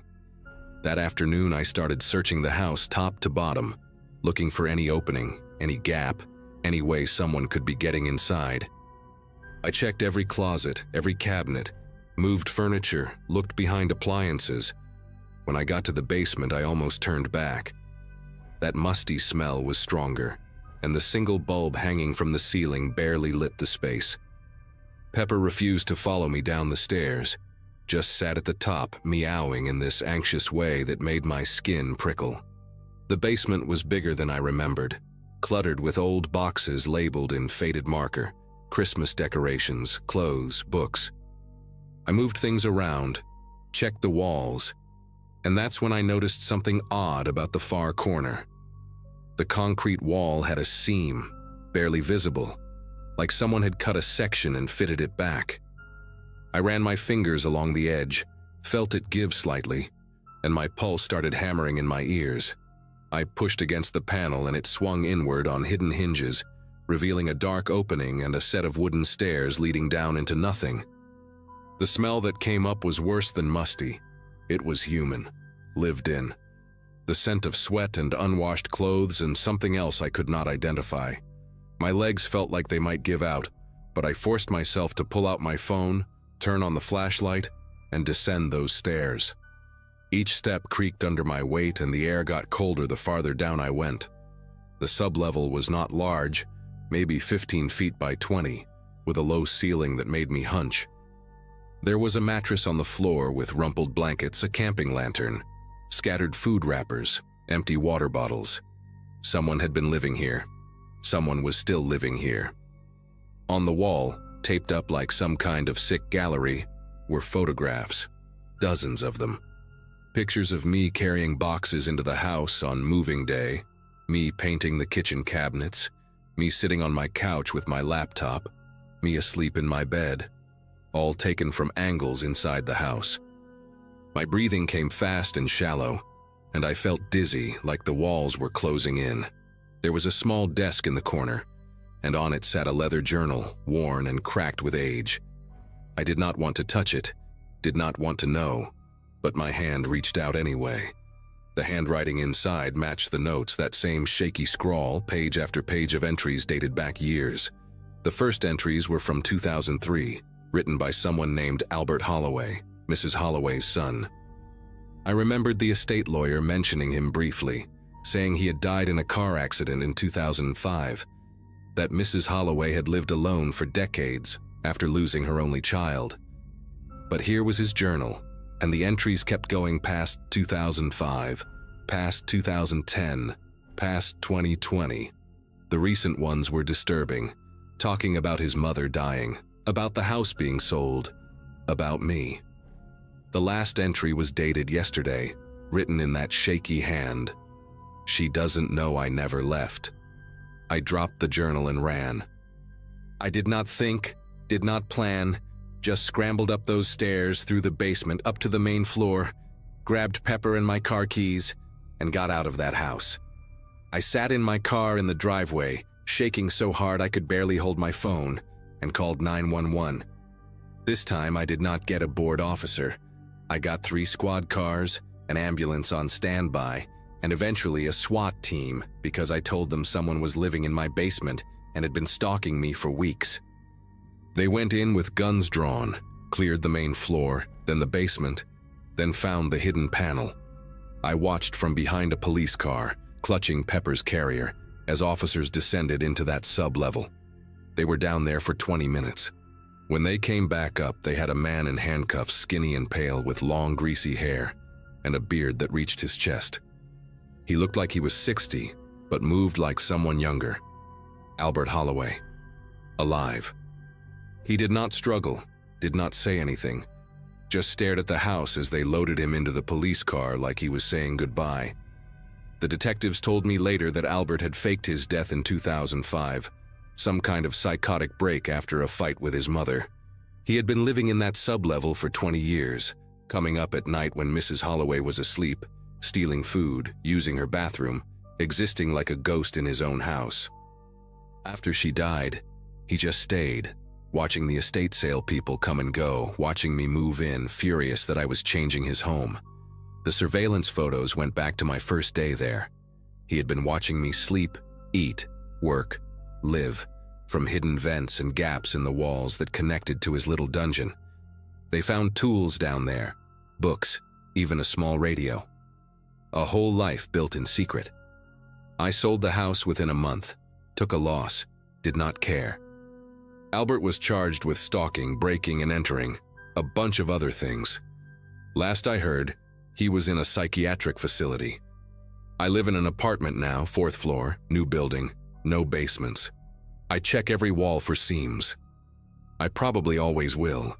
That afternoon, I started searching the house top to bottom, looking for any opening, any gap, any way someone could be getting inside. I checked every closet, every cabinet, moved furniture, looked behind appliances. When I got to the basement, I almost turned back. That musty smell was stronger, and the single bulb hanging from the ceiling barely lit the space. Pepper refused to follow me down the stairs, just sat at the top, meowing in this anxious way that made my skin prickle. The basement was bigger than I remembered, cluttered with old boxes labeled in faded marker, Christmas decorations, clothes, books. I moved things around, checked the walls, and that's when I noticed something odd about the far corner. The concrete wall had a seam, barely visible, like someone had cut a section and fitted it back. I ran my fingers along the edge, felt it give slightly, and my pulse started hammering in my ears. I pushed against the panel and it swung inward on hidden hinges, revealing a dark opening and a set of wooden stairs leading down into nothing. The smell that came up was worse than musty. It was human, lived in. The scent of sweat and unwashed clothes and something else I could not identify. My legs felt like they might give out, but I forced myself to pull out my phone, turn on the flashlight, and descend those stairs. Each step creaked under my weight and the air got colder the farther down I went. The sublevel was not large, maybe 15 feet by 20, with a low ceiling that made me hunch. There was a mattress on the floor with rumpled blankets, a camping lantern, scattered food wrappers, empty water bottles. Someone had been living here. Someone was still living here. On the wall, taped up like some kind of sick gallery, were photographs, dozens of them. Pictures of me carrying boxes into the house on moving day, me painting the kitchen cabinets, me sitting on my couch with my laptop, me asleep in my bed, all taken from angles inside the house. My breathing came fast and shallow, and I felt dizzy like the walls were closing in. There was a small desk in the corner, and on it sat a leather journal, worn and cracked with age. I did not want to touch it, did not want to know, but my hand reached out anyway. The handwriting inside matched the notes, that same shaky scrawl, page after page of entries dated back years. The first entries were from 2003, written by someone named Albert Holloway, Mrs. Holloway's son. I remembered the estate lawyer mentioning him briefly, saying he had died in a car accident in 2005, that Mrs. Holloway had lived alone for decades after losing her only child. But here was his journal, and the entries kept going past 2005, past 2010, past 2020. The recent ones were disturbing, talking about his mother dying, about the house being sold, about me. The last entry was dated yesterday, written in that shaky hand. She doesn't know I never left. I dropped the journal and ran. I did not think, did not plan, just scrambled up those stairs, through the basement, up to the main floor, grabbed Pepper and my car keys, and got out of that house. I sat in my car in the driveway, shaking so hard I could barely hold my phone, and called 911. This time I did not get a bored officer. I got 3 squad cars, an ambulance on standby, and eventually a SWAT team because I told them someone was living in my basement and had been stalking me for weeks. They went in with guns drawn, cleared the main floor, then the basement, then found the hidden panel. I watched from behind a police car, clutching Pepper's carrier, as officers descended into that sub-level. They were down there for 20 minutes. When they came back up, they had a man in handcuffs, skinny and pale, with long, greasy hair and a beard that reached his chest. He looked like he was 60, but moved like someone younger. Albert Holloway. Alive. He did not struggle, did not say anything, just stared at the house as they loaded him into the police car like he was saying goodbye. The detectives told me later that Albert had faked his death in 2005, some kind of psychotic break after a fight with his mother. He had been living in that sub-level for 20 years, coming up at night when Mrs. Holloway was asleep, stealing food, using her bathroom, existing like a ghost in his own house. After she died, he just stayed, watching the estate sale people come and go, watching me move in, furious that I was changing his home. The surveillance photos went back to my first day there. He had been watching me sleep, eat, work, live, from hidden vents and gaps in the walls that connected to his little dungeon. They found tools down there, books, even a small radio. A whole life built in secret. I sold the house within a month, took a loss, did not care. Albert was charged with stalking, breaking and entering, a bunch of other things. Last I heard, he was in a psychiatric facility. I live in an apartment now, 4th floor, new building, no basements. I check every wall for seams. I probably always will.